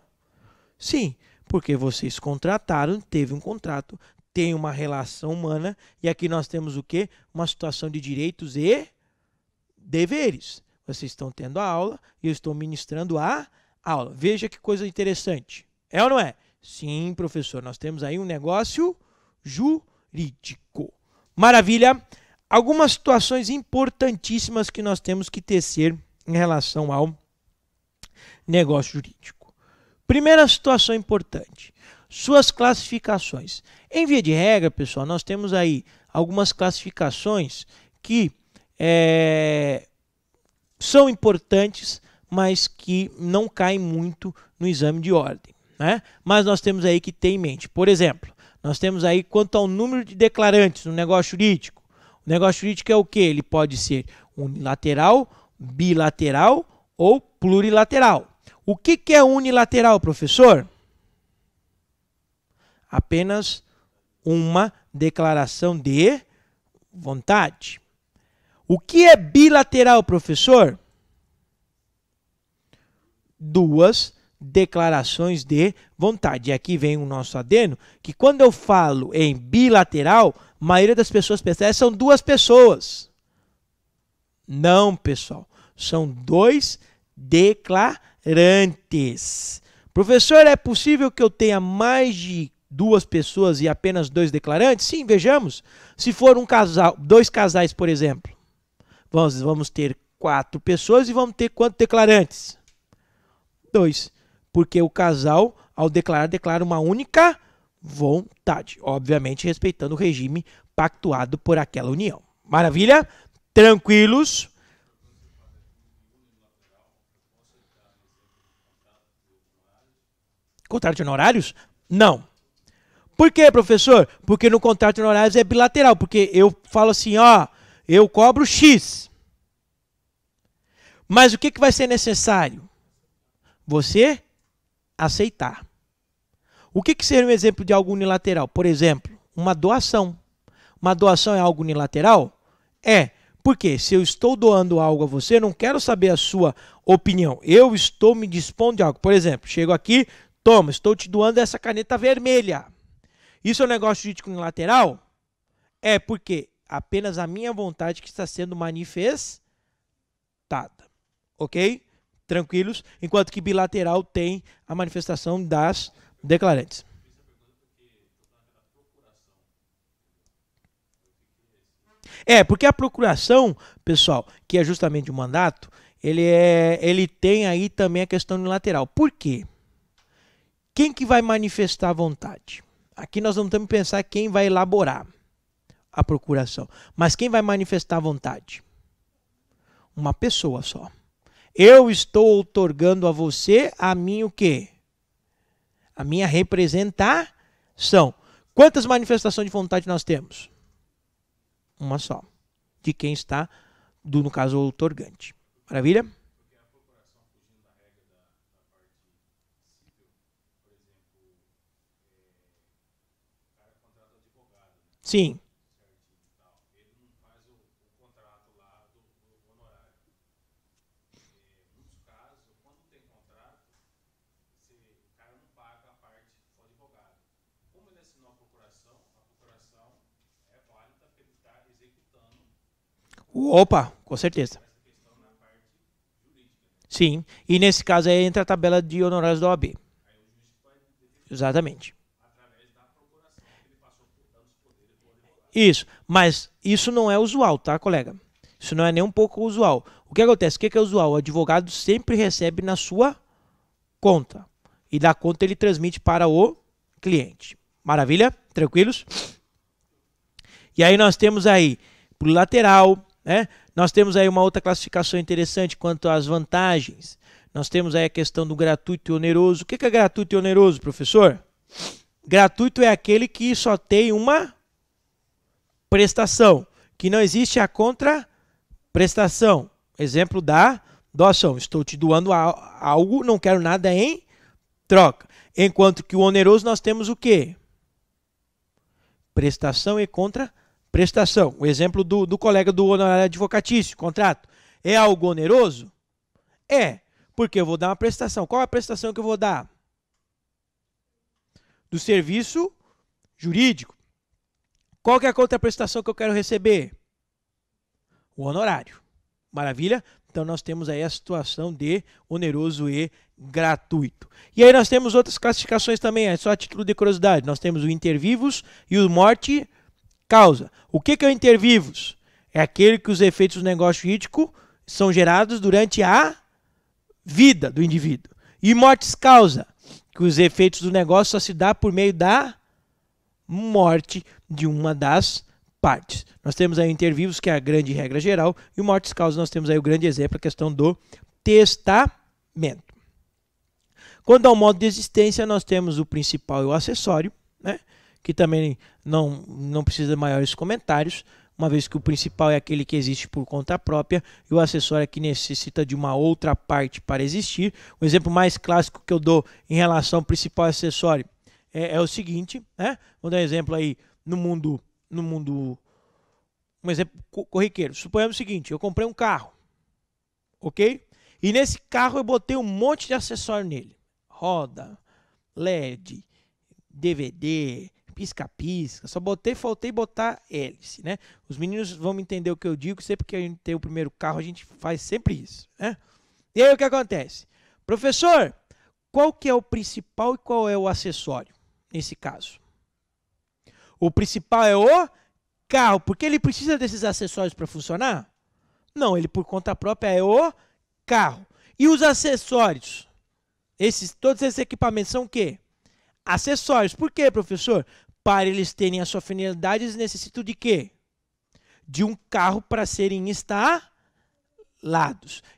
Sim, porque vocês contrataram, teve um contrato, tem uma relação humana, e aqui nós temos o quê? Uma situação de direitos e deveres. Vocês estão tendo a aula e eu estou ministrando a aula. Veja que coisa interessante. É ou não é? Sim, professor, nós temos aí um negócio jurídico. Maravilha! Algumas situações importantíssimas que nós temos que tecer em relação ao negócio jurídico. Primeira situação importante, suas classificações. Em via de regra, pessoal, nós temos aí algumas classificações que são importantes, mas que não caem muito no exame de ordem, né? Mas nós temos aí que ter em mente. Por exemplo, nós temos aí quanto ao número de declarantes no negócio jurídico. O negócio jurídico é o quê? Ele pode ser unilateral, bilateral ou plurilateral. O que é unilateral, professor? Apenas uma declaração de vontade. O que é bilateral, professor? Duas declarações de vontade. E aqui vem o nosso adendo, que quando eu falo em bilateral, a maioria das pessoas pensa, são duas pessoas. Não, pessoal. São dois declarantes. Professor, é possível que eu tenha mais de duas pessoas e apenas dois declarantes? Sim, vejamos. Se for um casal, dois casais, por exemplo, vamos ter 4 pessoas e vamos ter quantos declarantes? 2. Porque o casal, ao declarar, declara uma única vontade. Obviamente, respeitando o regime pactuado por aquela união. Maravilha? Tranquilos? Contrato de honorários? Não. Por quê, professor? Porque no contrato de honorários é bilateral. Porque eu falo assim, ó, eu cobro X. Mas o que vai ser necessário? Você aceitar. O que seria um exemplo de algo unilateral? Por exemplo, uma doação. Uma doação é algo unilateral? É. Porque se eu estou doando algo a você, eu não quero saber a sua opinião. Eu estou me dispondo de algo. Por exemplo, chego aqui, toma, estou te doando essa caneta vermelha. Isso é um negócio jurídico unilateral? É porque apenas a minha vontade que está sendo manifestada. Ok? Tranquilos? Enquanto que bilateral tem a manifestação das declarantes. Porque a procuração, pessoal, que é justamente o mandato, ele tem aí também a questão unilateral. Por quê? Quem que vai manifestar a vontade? Aqui nós não temos que pensar quem vai elaborar a procuração. Mas quem vai manifestar a vontade? Uma pessoa só. Eu estou outorgando a você a minha o quê? A minha representação. Quantas manifestações de vontade nós temos? Uma só. De quem está, no caso, o outorgante. Maravilha? Sim. Opa, com certeza. Sim. E nesse caso aí entra a tabela de honorários da OAB. Exatamente. Isso. Mas isso não é usual, tá, colega? Isso não é nem um pouco usual. O que acontece? O que é usual? O advogado sempre recebe na sua conta. E da conta ele transmite para o cliente. Maravilha? Tranquilos? E aí nós temos aí pro lateral, né? Nós temos aí uma outra classificação interessante quanto às vantagens. Nós temos aí a questão do gratuito e oneroso. O que é gratuito e oneroso, professor? Gratuito é aquele que só tem uma prestação, que não existe a contraprestação. Exemplo da doação. Estou te doando algo, não quero nada em troca. Enquanto que o oneroso nós temos o quê? Prestação e contraprestação. O exemplo do colega do honorário advocatício, contrato. É algo oneroso? É, porque eu vou dar uma prestação. Qual é a prestação que eu vou dar? Do serviço jurídico. Qual que é a contraprestação que eu quero receber? O honorário. Maravilha? Então nós temos aí a situação de oneroso e gratuito. E aí nós temos outras classificações também, só a título de curiosidade. Nós temos o inter vivos e o morte causa. O que é o inter vivos? É aquele que os efeitos do negócio jurídico são gerados durante a vida do indivíduo. E mortis causa, que os efeitos do negócio só se dá por meio da morte de uma das partes. Nós temos aí o inter vivos, que é a grande regra geral, e o mortis causa nós temos aí o grande exemplo, a questão do testamento. Quando ao modo de existência, nós temos o principal e o acessório, né? Que também não precisa de maiores comentários, uma vez que o principal é aquele que existe por conta própria e o acessório é que necessita de uma outra parte para existir. O exemplo mais clássico que eu dou em relação ao principal e acessório é o seguinte, né? Vou dar um exemplo aí no mundo, um exemplo corriqueiro. Suponhamos o seguinte, eu comprei um carro, ok? E nesse carro eu botei um monte de acessório nele. Roda, LED, DVD, pisca-pisca. Só faltei botar hélice, né? Os meninos vão entender o que eu digo, sempre que a gente tem o primeiro carro, a gente faz sempre isso, né? E aí o que acontece? Professor, qual que é o principal e qual é o acessório nesse caso? O principal é o carro, porque ele precisa desses acessórios para funcionar? Não, ele por conta própria é o carro. E os acessórios? Todos esses equipamentos são o quê? Acessórios. Por quê, professor? Para eles terem a sua finalidade, eles necessitam de quê? De um carro para serem instalados.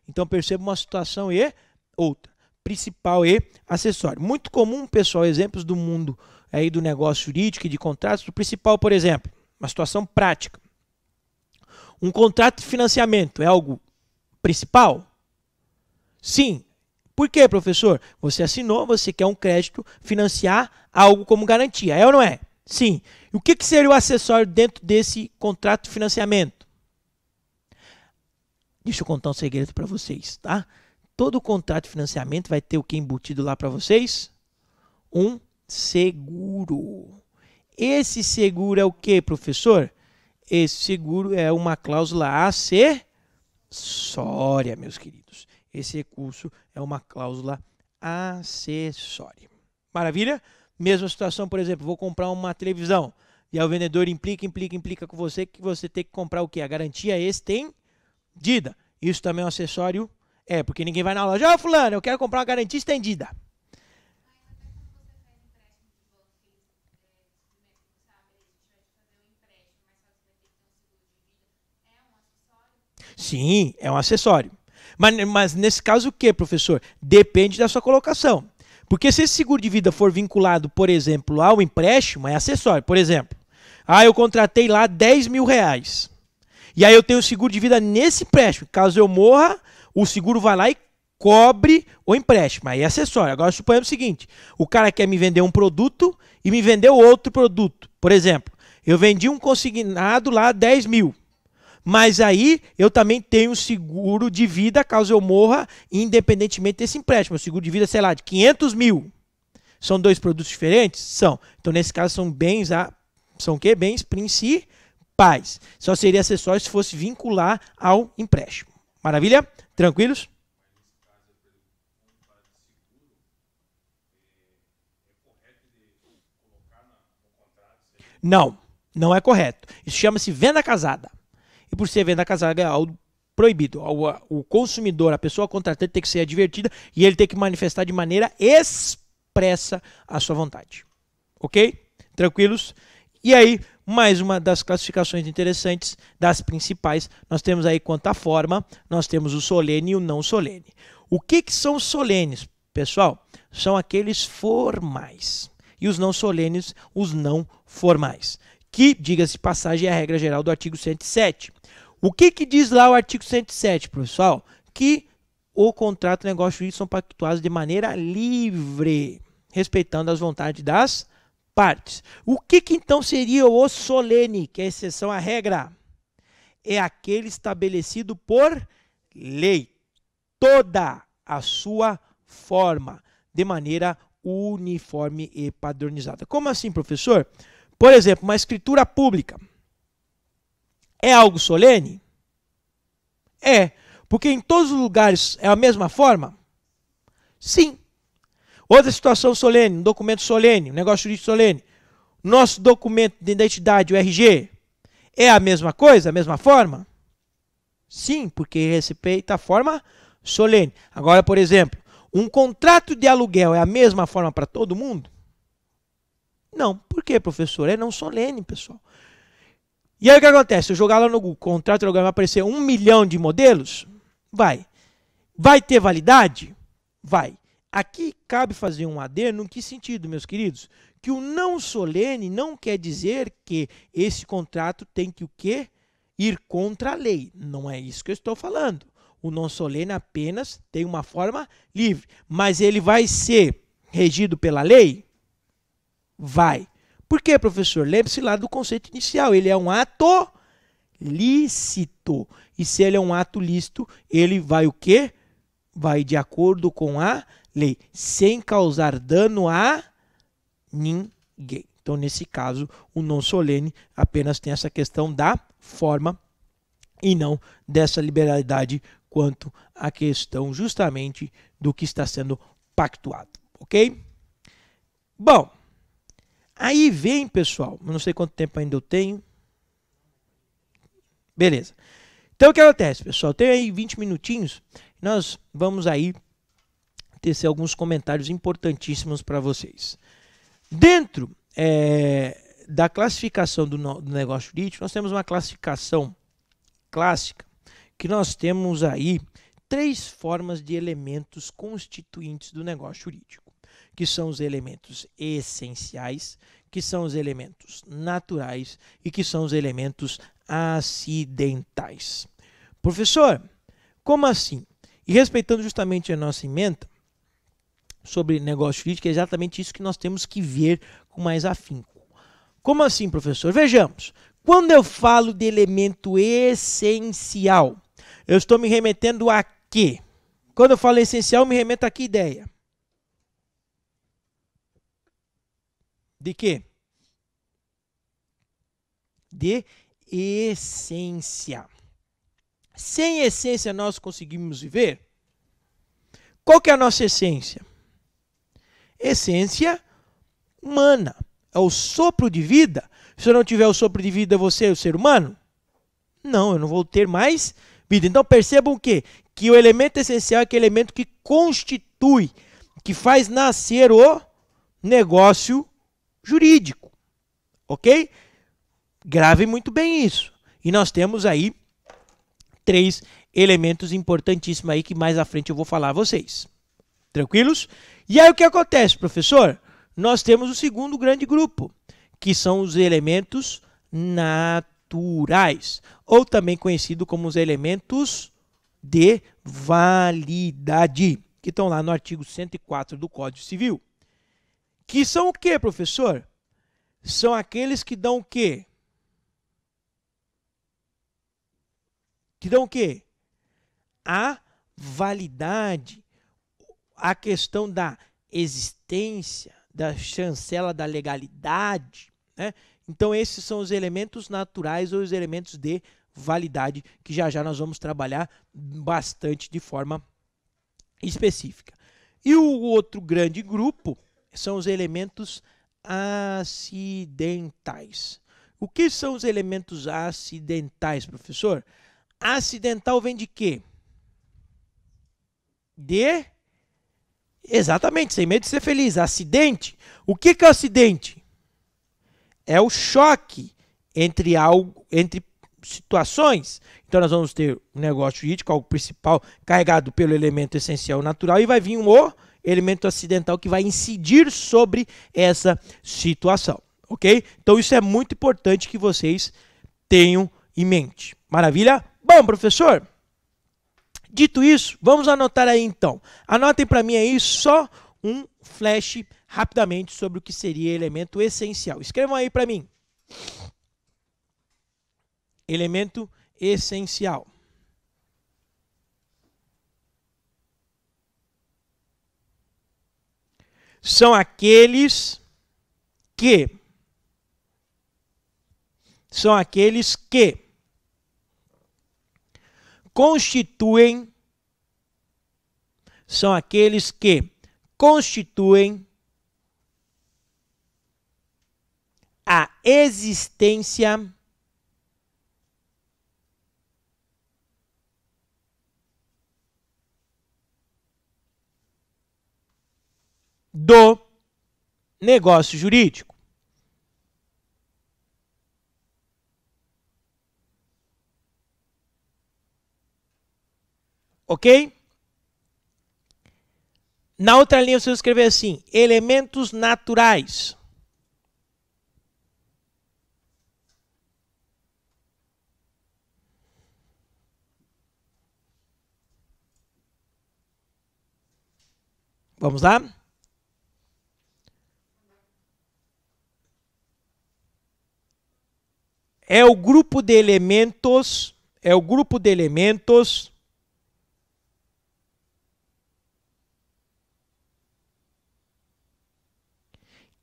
Então, perceba uma situação e outra. Principal e acessório. Muito comum, pessoal, exemplos do mundo aí do negócio jurídico e de contratos. O principal, por exemplo, uma situação prática. Um contrato de financiamento é algo principal? Sim. Por quê, professor? Você assinou, você quer um crédito, financiar algo como garantia. É ou não é? Sim. E o que seria o acessório dentro desse contrato de financiamento? Deixa eu contar um segredo para vocês, tá? Todo contrato de financiamento vai ter o que embutido lá para vocês? Um seguro. Esse seguro é o que, professor? Esse seguro é uma cláusula acessória, meus queridos. esse recurso é uma cláusula acessória. Maravilha? Mesma situação, por exemplo, vou comprar uma televisão. E aí o vendedor implica com você que você tem que comprar o quê? A garantia estendida. Isso também é um acessório? É, porque ninguém vai na loja, ó, fulano, eu quero comprar uma garantia estendida. Sim, é um acessório. Mas nesse caso o que, professor? Depende da sua colocação. Porque se esse seguro de vida for vinculado, por exemplo, ao empréstimo, é acessório. Por exemplo, eu contratei lá 10 mil reais. E aí eu tenho seguro de vida nesse empréstimo. Caso eu morra, o seguro vai lá e cobre o empréstimo. Aí é acessório. Agora suponhamos o seguinte, o cara quer me vender um produto e me vendeu outro produto. Por exemplo, eu vendi um consignado lá 10 mil. Mas aí eu também tenho seguro de vida caso eu morra, independentemente desse empréstimo. O seguro de vida, sei lá, de 500 mil. São dois produtos diferentes? São. Então, nesse caso, são bens, são o quê? Bens principais. Só seria acessório se fosse vincular ao empréstimo. Maravilha? Tranquilos? Não, não é correto. Isso chama-se venda casada. E por ser venda casada é algo proibido. O consumidor, a pessoa contratante tem que ser advertida e ele tem que manifestar de maneira expressa a sua vontade. Ok? Tranquilos? E aí, mais uma das classificações interessantes, das principais, nós temos aí quanto à forma, nós temos o solene e o não solene. O que são os solenes, pessoal? São aqueles formais. E os não solenes, os não formais. Que, diga-se de passagem, é a regra geral do artigo 107. O que diz lá o artigo 107, pessoal? Que o contrato e o negócio jurídico são pactuados de maneira livre, respeitando as vontades das partes. O que então seria o solene, que é a exceção à regra? É aquele estabelecido por lei. Toda a sua forma, de maneira uniforme e padronizada. Como assim, professor? Por exemplo, uma escritura pública é algo solene? É, porque em todos os lugares é a mesma forma? Sim. Outra situação solene, um documento solene, um negócio jurídico solene. Nosso documento de identidade, o RG, é a mesma coisa, a mesma forma? Sim, porque respeita a forma solene. Agora, por exemplo, um contrato de aluguel é a mesma forma para todo mundo? Não. Por quê, professor? É não solene, pessoal. E aí o que acontece? Se eu jogar lá no Google, contrato de aluguel, vai aparecer 1 milhão de modelos? Vai. Vai ter validade? Vai. Aqui cabe fazer um adendo, em que sentido, meus queridos? Que o não solene não quer dizer que esse contrato tem que o quê? Ir contra a lei. Não é isso que eu estou falando. O não solene apenas tem uma forma livre. Mas ele vai ser regido pela lei? Vai. Por quê, professor? Lembre-se lá do conceito inicial. Ele é um ato lícito. E se ele é um ato lícito, ele vai o quê? Vai de acordo com a lei, sem causar dano a ninguém. Então, nesse caso, o não solene apenas tem essa questão da forma e não dessa liberalidade quanto à questão justamente do que está sendo pactuado. Ok? Bom, aí vem, pessoal, eu não sei quanto tempo ainda eu tenho. Beleza. Então, o que acontece, pessoal? Tem aí 20 minutinhos. Nós vamos aí tecer alguns comentários importantíssimos para vocês. Dentro da classificação do negócio jurídico, nós temos uma classificação clássica, que nós temos aí 3 formas de elementos constituintes do negócio jurídico, que são os elementos essenciais, que são os elementos naturais e que são os elementos acidentais. Professor, como assim? E respeitando justamente a nossa ementa sobre negócio jurídico, é exatamente isso que nós temos que ver com mais afinco. Como assim, professor? Vejamos. Quando eu falo de elemento essencial, eu estou me remetendo a quê? Quando eu falo essencial, eu me remeto a que ideia? De quê? De essência. Sem essência nós conseguimos viver? Qual que é a nossa essência? Essência humana. É o sopro de vida. Se eu não tiver o sopro de vida, você é o ser humano? Não, eu não vou ter mais vida. Então percebam o quê? Que o elemento essencial é aquele elemento que constitui, que faz nascer o negócio jurídico. Ok? Grave muito bem isso. E nós temos aí 3 elementos importantíssimos aí que mais à frente eu vou falar a vocês. Tranquilos? E aí o que acontece, professor? Nós temos o segundo grande grupo, que são os elementos naturais, ou também conhecido como os elementos de validade, que estão lá no artigo 104 do Código Civil. Que são o quê, professor? São aqueles que dão o quê? Que dão o quê? A validade, a questão da existência, da chancela da legalidade, né? Então esses são os elementos naturais ou os elementos de validade que já nós vamos trabalhar bastante de forma específica. E o outro grande grupo são os elementos acidentais. O que são os elementos acidentais, professor? Acidental vem de quê? Exatamente, sem medo de ser feliz. Acidente. O que é o acidente? É o choque entre situações. Então nós vamos ter um negócio jurídico, algo principal, carregado pelo elemento essencial natural, e vai vir um elemento acidental que vai incidir sobre essa situação. Ok? Então isso é muito importante que vocês tenham em mente. Maravilha? Bom, professor, dito isso, vamos anotar aí então. Anotem para mim aí só um flash rapidamente sobre o que seria elemento essencial. Escrevam aí para mim. Elemento essencial. São aqueles que constituem a existência do negócio jurídico. Ok? Na outra linha você vai escrever assim, elementos naturais. Vamos lá? É o grupo de elementos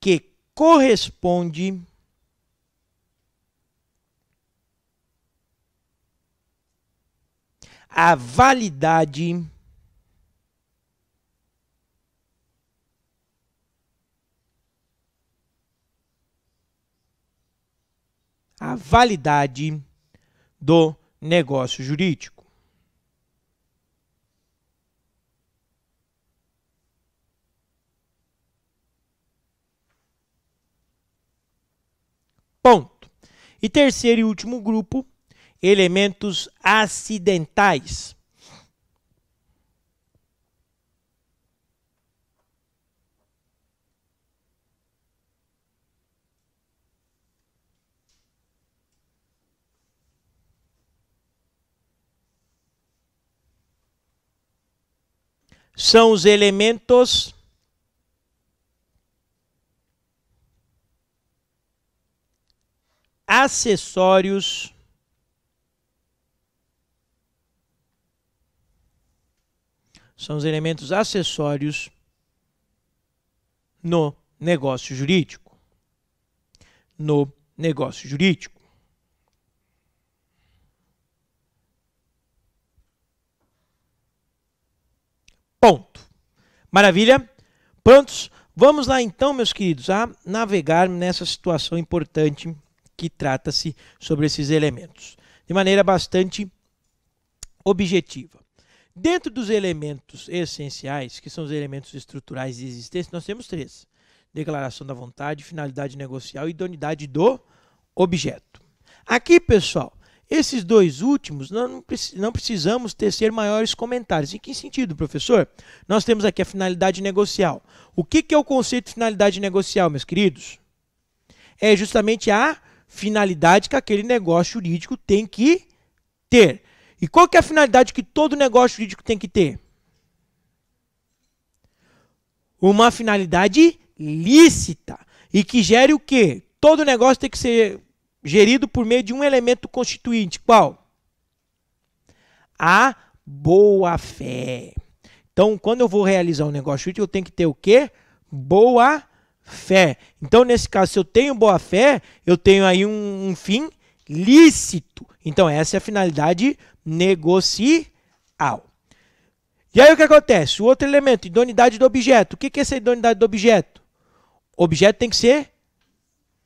que corresponde à validade do negócio jurídico. Ponto. E terceiro e último grupo, elementos acidentais. São os elementos acessórios no negócio jurídico. Ponto. Maravilha? Prontos? Vamos lá então, meus queridos, a navegar nessa situação importante que trata-se sobre esses elementos, de maneira bastante objetiva. Dentro dos elementos essenciais, que são os elementos estruturais de existência, nós temos 3. Declaração da vontade, finalidade negocial e idoneidade do objeto. Aqui, pessoal, esses 2 últimos, não precisamos tecer maiores comentários. Em que sentido, professor? Nós temos aqui a finalidade negocial. O que é o conceito de finalidade negocial, meus queridos? É justamente a finalidade que aquele negócio jurídico tem que ter. E qual que é a finalidade que todo negócio jurídico tem que ter? Uma finalidade lícita. E que gere o quê? Todo negócio tem que ser gerido por meio de um elemento constituinte. Qual? A boa-fé. Então, quando eu vou realizar um negócio jurídico, eu tenho que ter o quê? Boa-fé. Então, nesse caso, se eu tenho boa-fé, eu tenho aí um fim lícito. Então, essa é a finalidade negocial. E aí, o que acontece? O outro elemento, idoneidade do objeto. O que é essa idoneidade do objeto? O objeto tem que ser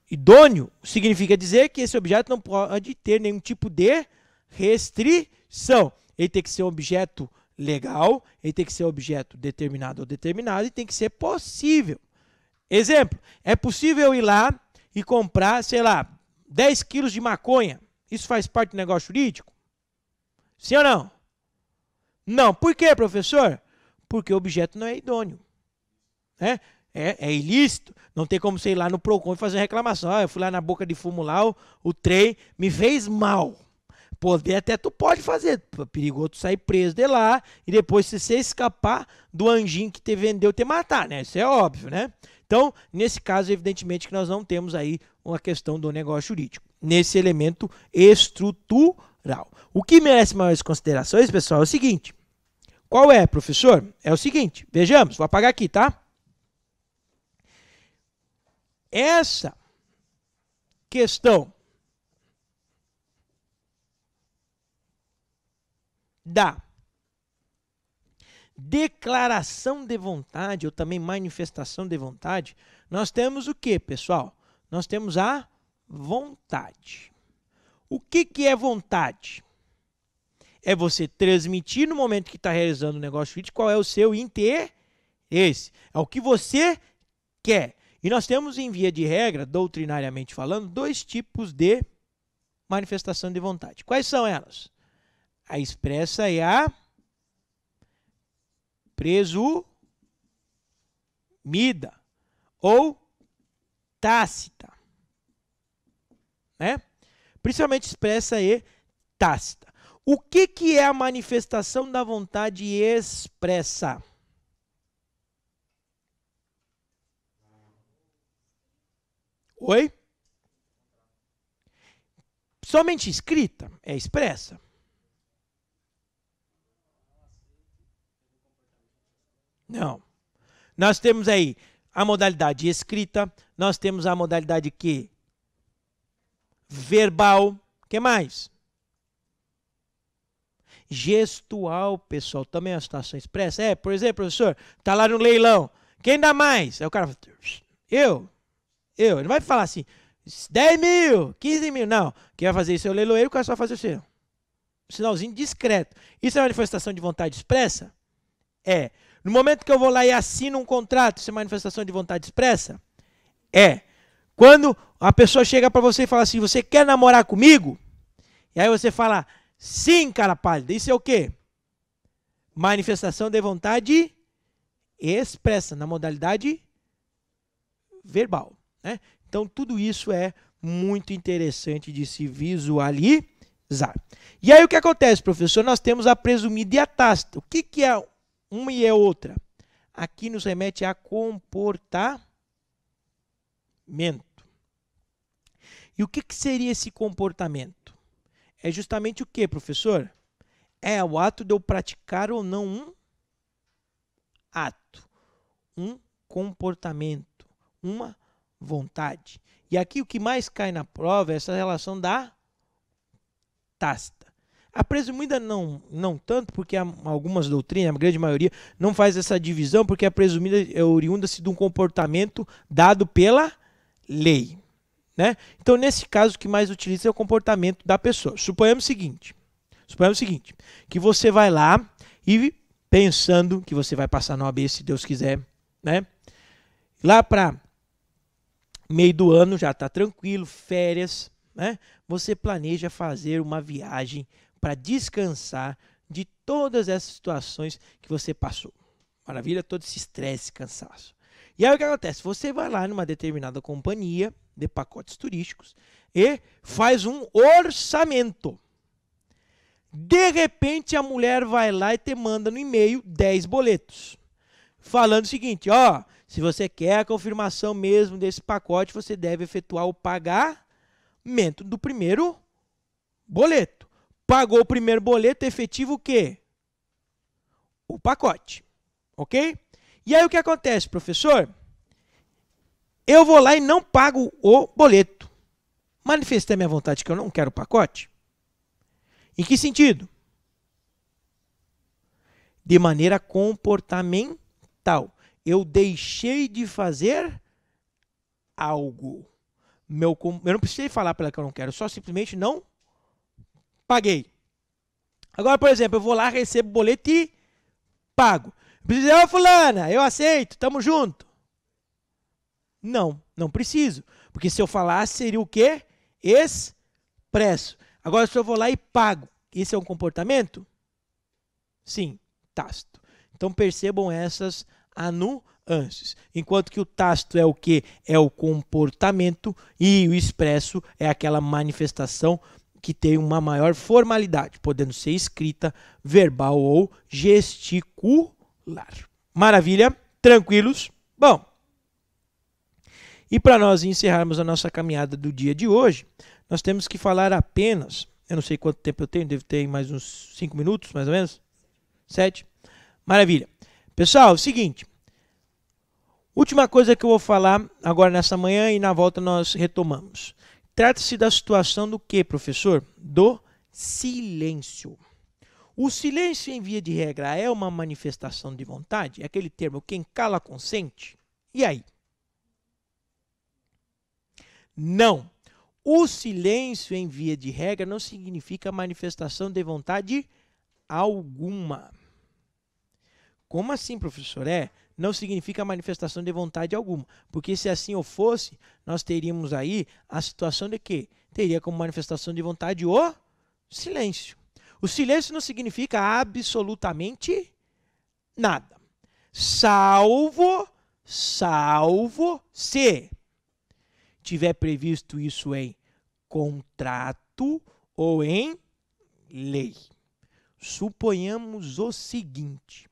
idôneo. Significa dizer que esse objeto não pode ter nenhum tipo de restrição. Ele tem que ser um objeto legal, ele tem que ser um objeto determinado ou determinado e tem que ser possível. Exemplo, é possível ir lá e comprar, sei lá, 10 quilos de maconha. Isso faz parte do negócio jurídico? Sim ou não? Não. Por quê, professor? Porque o objeto não é idôneo. É ilícito. Não tem como você ir lá no PROCON e fazer uma reclamação. Eu fui lá na boca de fumo lá, o trem me fez mal. Poder até tu pode fazer. Perigoso tu sair preso de lá e depois se você escapar do anjinho que te vendeu te matar, né? Isso é óbvio, né? Então, nesse caso, evidentemente que nós não temos aí uma questão do negócio jurídico. Nesse elemento estrutural. O que merece maiores considerações, pessoal, é o seguinte. Qual é, professor? É o seguinte. Vejamos, vou apagar aqui, tá? Essa questão da declaração de vontade, ou também manifestação de vontade, nós temos o que, pessoal? Nós temos a vontade. O que é vontade? É você transmitir no momento que está realizando o negócio jurídico qual é o seu interesse. É o que você quer. E nós temos, em via de regra, doutrinariamente falando, 2 tipos de manifestação de vontade. Quais são elas? A expressa e a presumida ou tácita, né? Principalmente expressa e tácita. O que é a manifestação da vontade expressa? Oi? Somente escrita é expressa. Não. Nós temos aí a modalidade escrita, nós temos a modalidade que? Verbal. O que mais? Gestual, pessoal. Também é uma situação expressa. Por exemplo, professor, está lá no leilão. Quem dá mais? Aí o cara fala, eu. Ele não vai falar assim, 10 mil, 15 mil. Não. Quem vai fazer isso é o leiloeiro, o cara só vai fazer o seu. Um sinalzinho discreto. Isso é uma manifestação de vontade expressa? É. No momento que eu vou lá e assino um contrato, isso é manifestação de vontade expressa? É. Quando a pessoa chega para você e fala assim, você quer namorar comigo? E aí você fala, sim, cara pálida. Isso é o quê? Manifestação de vontade expressa, na modalidade verbal, né? Então, tudo isso é muito interessante de se visualizar. E aí, o que acontece, professor? Nós temos a presumida e a tácita. O que é uma e a outra? Aqui nos remete a comportamento. E o que seria esse comportamento? É justamente o que, professor? É o ato de eu praticar ou não um ato, um comportamento, uma vontade. E aqui o que mais cai na prova é essa relação da tácita. A presumida não tanto, porque algumas doutrinas, a grande maioria, não faz essa divisão, porque a presumida é oriunda-se de um comportamento dado pela lei. Né? Então, nesse caso, o que mais utiliza é o comportamento da pessoa. Suponhamos o seguinte, que você vai lá e pensando que você vai passar na OAB, se Deus quiser, né? Lá para meio do ano, já está tranquilo, férias, né? Você planeja fazer uma viagem para descansar de todas essas situações que você passou. Maravilha? Todo esse estresse, cansaço. E aí o que acontece? Você vai lá numa determinada companhia de pacotes turísticos e faz um orçamento. De repente a mulher vai lá e te manda no e-mail 10 boletos. Falando o seguinte, ó, se você quer a confirmação mesmo desse pacote, você deve efetuar o pagamento do primeiro boleto. Pagou o primeiro boleto, efetivo o quê? O pacote. Ok? E aí o que acontece, professor? Eu vou lá e não pago o boleto. Manifestei minha vontade que eu não quero o pacote? Em que sentido? De maneira comportamental. Eu deixei de fazer algo. Eu não precisei falar para ela que eu não quero, só simplesmente não paguei. Agora, por exemplo, eu vou lá, recebo o boleto e pago. Preciso dizer, ô fulana, eu aceito, tamo junto. Não preciso. Porque se eu falasse, seria o quê? Expresso. Agora, se eu vou lá e pago, esse é um comportamento? Sim, tácito. Então, percebam essas nuances. Enquanto que o tácito é o quê? É o comportamento e o expresso é aquela manifestação que tem uma maior formalidade, podendo ser escrita, verbal ou gesticular. Maravilha? Tranquilos? Bom, e para nós encerrarmos a nossa caminhada do dia de hoje, nós temos que falar apenas, eu não sei quanto tempo eu tenho, devo ter mais uns 5 minutos, mais ou menos, 7. Maravilha. Pessoal, é o seguinte, última coisa que eu vou falar agora nessa manhã e na volta nós retomamos. Trata-se da situação do que, professor? Do silêncio. O silêncio, em via de regra, é uma manifestação de vontade? É aquele termo, quem cala consente? E aí? Não. O silêncio, em via de regra, não significa manifestação de vontade alguma. Como assim, professor? Não significa manifestação de vontade alguma. Porque se assim fosse, nós teríamos aí a situação de que teria como manifestação de vontade o silêncio. O silêncio não significa absolutamente nada. Salvo se tiver previsto isso em contrato ou em lei. Suponhamos o seguinte.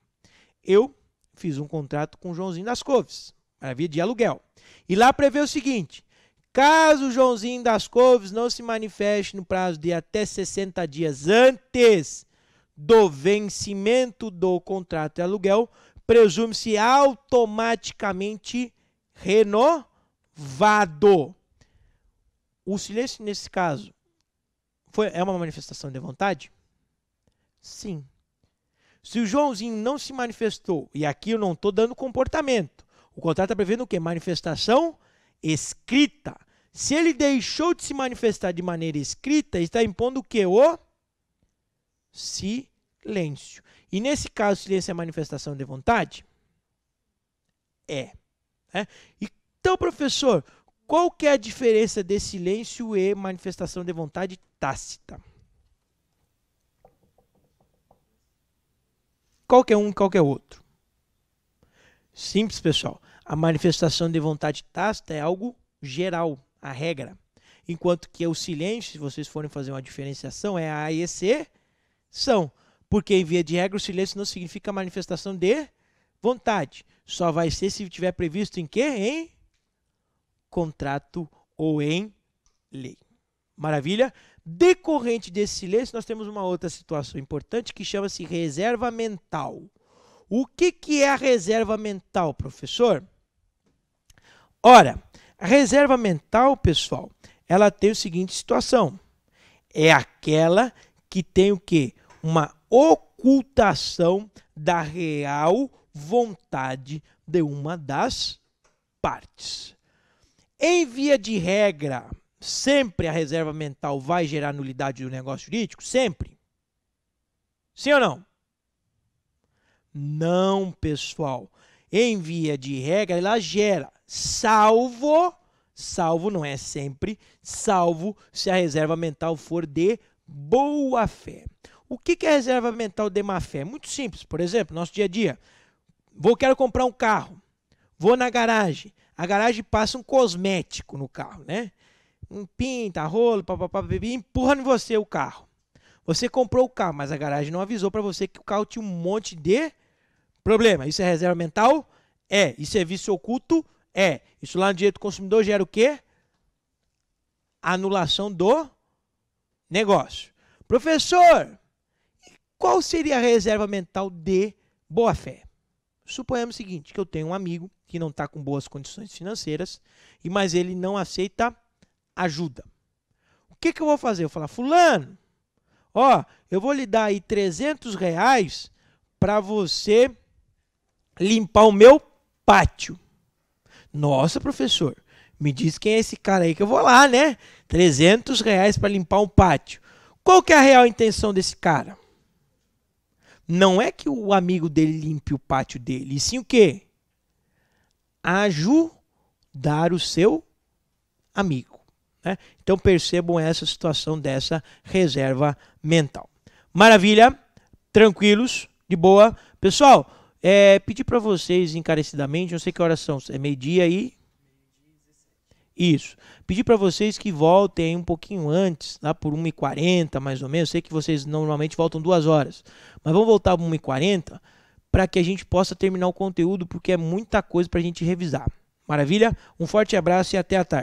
Eu fiz um contrato com o Joãozinho das Couves, maravilha, de aluguel. E lá prevê o seguinte, caso o Joãozinho das Couves não se manifeste no prazo de até 60 dias antes do vencimento do contrato de aluguel, presume-se automaticamente renovado. O silêncio, nesse caso, é uma manifestação de vontade? Sim. Se o Joãozinho não se manifestou, e aqui eu não estou dando comportamento, o contrato está prevendo o quê? Manifestação escrita. Se ele deixou de se manifestar de maneira escrita, está impondo o quê? O silêncio. E nesse caso, o silêncio é manifestação de vontade? É. Então, professor, qual que é a diferença de silêncio e manifestação de vontade tácita? Qual que é um e qual que é outro? Simples, pessoal. A manifestação de vontade tácita é algo geral, a regra. Enquanto que o silêncio, se vocês forem fazer uma diferenciação, é a exceção. Porque, em via de regra, o silêncio não significa manifestação de vontade. Só vai ser se tiver previsto em quê? Em contrato ou em lei. Maravilha? Decorrente desse silêncio, nós temos uma outra situação importante que chama-se reserva mental. O que é a reserva mental, professor? Ora, a reserva mental, pessoal, ela tem a seguinte situação. É aquela que tem o quê? Uma ocultação da real vontade de uma das partes. Em via de regra, sempre a reserva mental vai gerar nulidade do negócio jurídico? Sempre. Sim ou não? Não, pessoal. Em via de regra, ela gera, salvo não é sempre, salvo se a reserva mental for de boa fé. O que é reserva mental de má fé? Muito simples. Por exemplo, nosso dia a dia. Quero comprar um carro. Vou na garagem. A garagem passa um cosmético no carro, né? Um pinta, rolo, empurra em você o carro. Você comprou o carro, mas a garagem não avisou para você que o carro tinha um monte de problema. Isso é reserva mental? É. Isso é vício oculto? É. Isso lá no direito do consumidor gera o quê? Anulação do negócio. Professor, qual seria a reserva mental de boa fé? Suponhamos o seguinte, que eu tenho um amigo que não está com boas condições financeiras, mas ele não aceita ajuda. O que eu vou fazer? Eu vou falar, fulano, ó, eu vou lhe dar aí R$300 para você limpar o meu pátio. Nossa, professor, me diz quem é esse cara aí que eu vou lá, né? R$300 para limpar um pátio. Qual que é a real intenção desse cara? Não é que o amigo dele limpe o pátio dele, e sim o quê? Ajudar o seu amigo. Né? Então percebam essa situação dessa reserva mental. Maravilha, tranquilos, de boa. Pessoal, pedi para vocês encarecidamente, não sei que horas são, é meio-dia aí? Isso. Pedi para vocês que voltem um pouquinho antes, lá por 1h40 mais ou menos. Sei que vocês normalmente voltam 2 horas, mas vamos voltar por 1h40 para que a gente possa terminar o conteúdo, porque é muita coisa para a gente revisar. Maravilha? Um forte abraço e até a tarde.